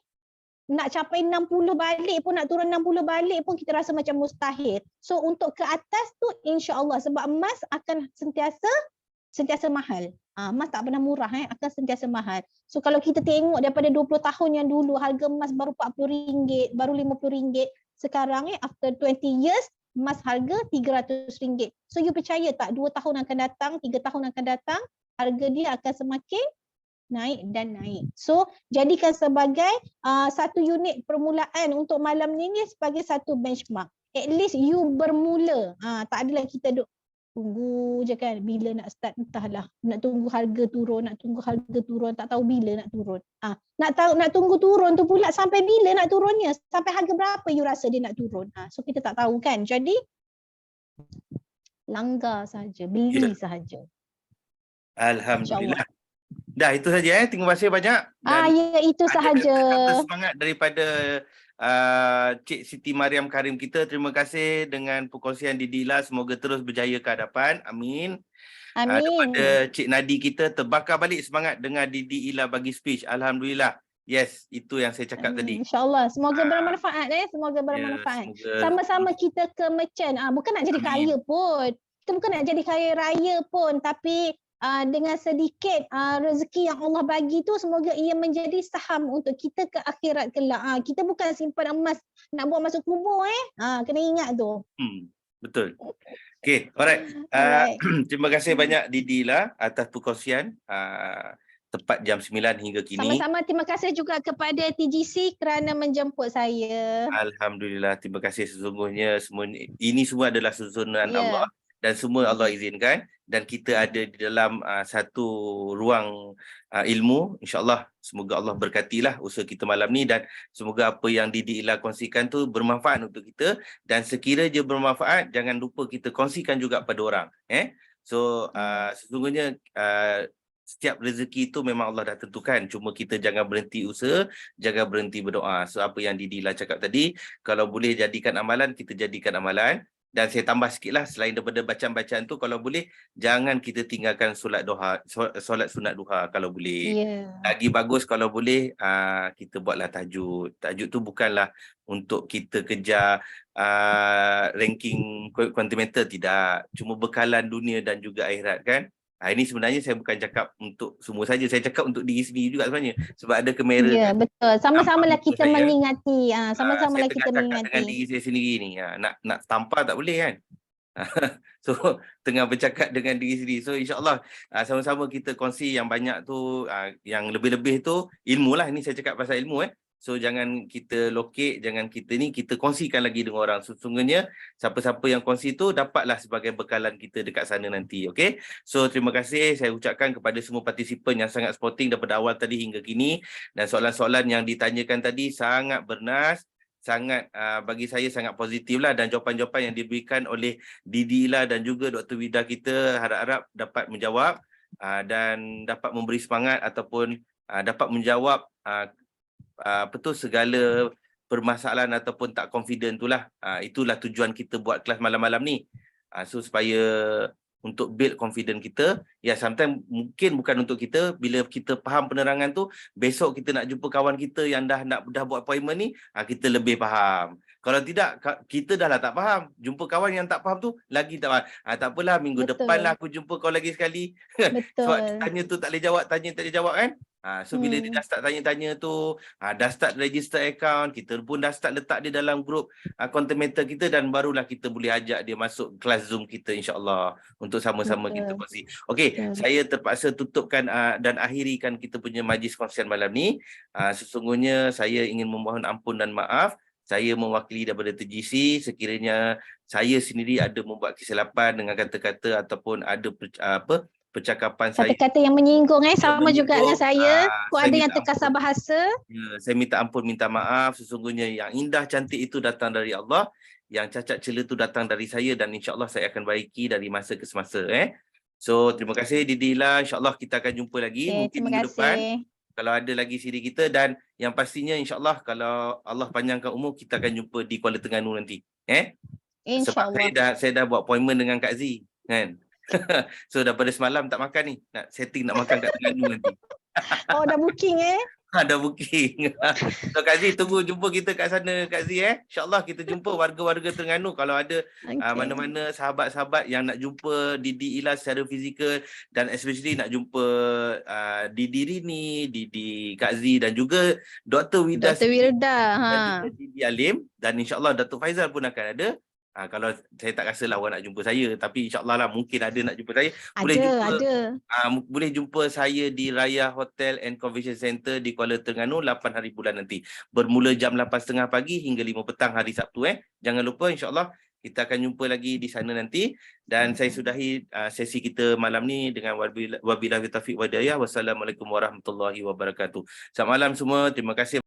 nak capai 60 balik pun, nak turun 60 balik pun kita rasa macam mustahil. So untuk ke atas tu insya-Allah, sebab emas akan sentiasa mahal. Emas tak pernah murah, akan sentiasa mahal. So kalau kita tengok daripada 20 tahun yang dulu harga emas baru RM40, baru RM50, sekarang after 20 years emas harga RM300. So you percaya tak 2 tahun akan datang, 3 tahun akan datang, harga dia akan semakin naik dan naik. So jadikan sebagai satu unit permulaan untuk malam ni sebagai satu benchmark. At least you bermula. Tak adalah kita duk tunggu je kan bila nak start, entahlah. Nak tunggu harga turun, tak tahu bila nak turun. Nak tunggu turun tu pula sampai bila nak turunnya? Sampai harga berapa you rasa dia nak turun? So kita tak tahu kan. Jadi langgar saja, beli sahaja. Alhamdulillah. Dah itu saja. Terima kasih banyak. Dan itu sahaja. Semangat daripada Cik Siti Mariam Karim kita. Terima kasih dengan perkongsian Didila. Semoga terus berjaya ke hadapan. Amin. Daripada Cik Nadi kita, terbakar balik semangat dengan Didi Ila bagi speech. Alhamdulillah. Yes, itu yang saya cakap tadi. InsyaAllah. Semoga bermanfaat. Semoga bermanfaat. Sama-sama kita ke merchant. Bukan nak jadi kaya pun. Kita bukan nak jadi kaya raya pun. Tapi dengan sedikit rezeki yang Allah bagi tu, semoga ia menjadi saham untuk kita ke akhirat kelak. Kita bukan simpan emas nak buat masuk kubur. Kena ingat tu. Betul. Okay, alright. Terima kasih banyak Didila atas perkongsian tepat jam 9 hingga kini. Sama-sama, terima kasih juga kepada TGC kerana menjemput saya. Alhamdulillah, terima kasih sesungguhnya. Ini semua adalah susunan Allah. Dan semua Allah izinkan, dan kita ada di dalam satu ruang ilmu. InsyaAllah semoga Allah berkatilah usaha kita malam ni, dan semoga apa yang Didi Ila kongsikan tu bermanfaat untuk kita, dan sekiranya bermanfaat jangan lupa kita kongsikan juga pada orang. So sesungguhnya setiap rezeki itu memang Allah dah tentukan, cuma kita jangan berhenti usaha, jangan berhenti berdoa. So apa yang Didi Ila cakap tadi, kalau boleh jadikan amalan, kita jadikan amalan. Dan saya tambah sikitlah, selain daripada bacaan-bacaan tu, kalau boleh jangan kita tinggalkan solat sunat duha kalau boleh. Lagi bagus kalau boleh kita buatlah tahajud. Tahajud tu bukanlah untuk kita kejar ranking kontinental, tidak. Cuma bekalan dunia dan juga akhirat kan. Ini sebenarnya saya bukan cakap untuk semua saja, saya cakap untuk diri sendiri juga sebenarnya, sebab ada kamera. Ya, betul. Sama-samalah kita mengingati. Sama-samalah kita mengingati. Dengan diri saya sendiri ni. Nak tampar tak boleh kan. So tengah bercakap dengan diri sendiri. So insyaAllah sama-sama kita kongsi yang banyak tu, yang lebih-lebih tu ilmu lah. Ini saya cakap pasal ilmu. So jangan kita lokek, jangan kita ni, kita kongsikan lagi dengan orang. Sesungguhnya siapa-siapa yang kongsi tu dapatlah sebagai bekalan kita dekat sana nanti. Okay. So terima kasih saya ucapkan kepada semua partisipan yang sangat sporting daripada awal tadi hingga kini. Dan soalan-soalan yang ditanyakan tadi sangat bernas, sangat bagi saya sangat positif lah, dan jawapan-jawapan yang diberikan oleh Didi Ila dan juga Dr. Wida kita harap-harap dapat menjawab dan dapat memberi semangat ataupun dapat menjawab segala permasalahan ataupun tak confident itulah. Itulah tujuan kita buat kelas malam-malam ni. So supaya untuk build confident kita, ya sometimes mungkin bukan untuk kita, bila kita faham penerangan tu, besok kita nak jumpa kawan kita yang dah buat appointment ni, kita lebih faham. Kalau tidak, kita dah lah tak faham. Jumpa kawan yang tak faham tu, lagi tak faham. Tak apalah, minggu depan lah aku jumpa kau lagi sekali. Sebab tanya tu tak boleh jawab, tanya tak boleh jawab kan. So bila dia dah start tanya-tanya tu, dah start register account, kita pun dah start letak dia dalam grup content mentor kita, dan barulah kita boleh ajak dia masuk kelas Zoom kita insya-Allah untuk sama-sama kita kongsi. Okey, saya terpaksa tutupkan dan akhirikan kita punya majlis kongsian malam ni. Sesungguhnya saya ingin memohon ampun dan maaf. Saya mewakili daripada TGC sekiranya saya sendiri ada membuat kesilapan dengan kata-kata ataupun ada percakapan saya, kata-kata yang menyinggung sama menyinggung, juga dengan saya. Kok ada yang terkasar ampun. bahasa. Ya, saya minta ampun, minta maaf. Sesungguhnya yang indah cantik itu datang dari Allah, yang cacat cela itu datang dari saya, dan insya-Allah saya akan baiki dari masa ke semasa. So terima kasih Didi Ila, insya-Allah kita akan jumpa lagi mungkin minggu depan kalau ada lagi siri kita, dan yang pastinya insya-Allah kalau Allah panjangkan umur kita akan jumpa di Kuala Terengganu nanti. Sebab saya dah buat appointment dengan Kak Z kan. So daripada semalam tak makan ni, nak setting nak makan kat Terengganu nanti. Oh dah booking Dah booking. So Kak Z, tunggu jumpa kita kat sana Kak Z. InsyaAllah kita jumpa warga-warga Terengganu. Kalau ada mana-mana sahabat-sahabat yang nak jumpa Didi Ila secara fizikal, dan especially nak jumpa Didi Rini, Didi Kak Z, dan juga Dr. Wida dan juga Didi Alim, dan insyaAllah Datuk Faizal pun akan ada. Kalau saya tak rasa lah awak nak jumpa saya, tapi insyaAllah lah mungkin ada nak jumpa saya. Boleh jumpa saya di Raya Hotel and Convention Center di Kuala Terengganu 8 hari bulan nanti. Bermula jam 8.30 pagi hingga 5 petang hari Sabtu. Jangan lupa insyaAllah kita akan jumpa lagi di sana nanti. Dan saya sudahi sesi kita malam ni dengan wabillahi taufiq wa hidayah. Wassalamualaikum warahmatullahi wabarakatuh. Selamat malam semua. Terima kasih.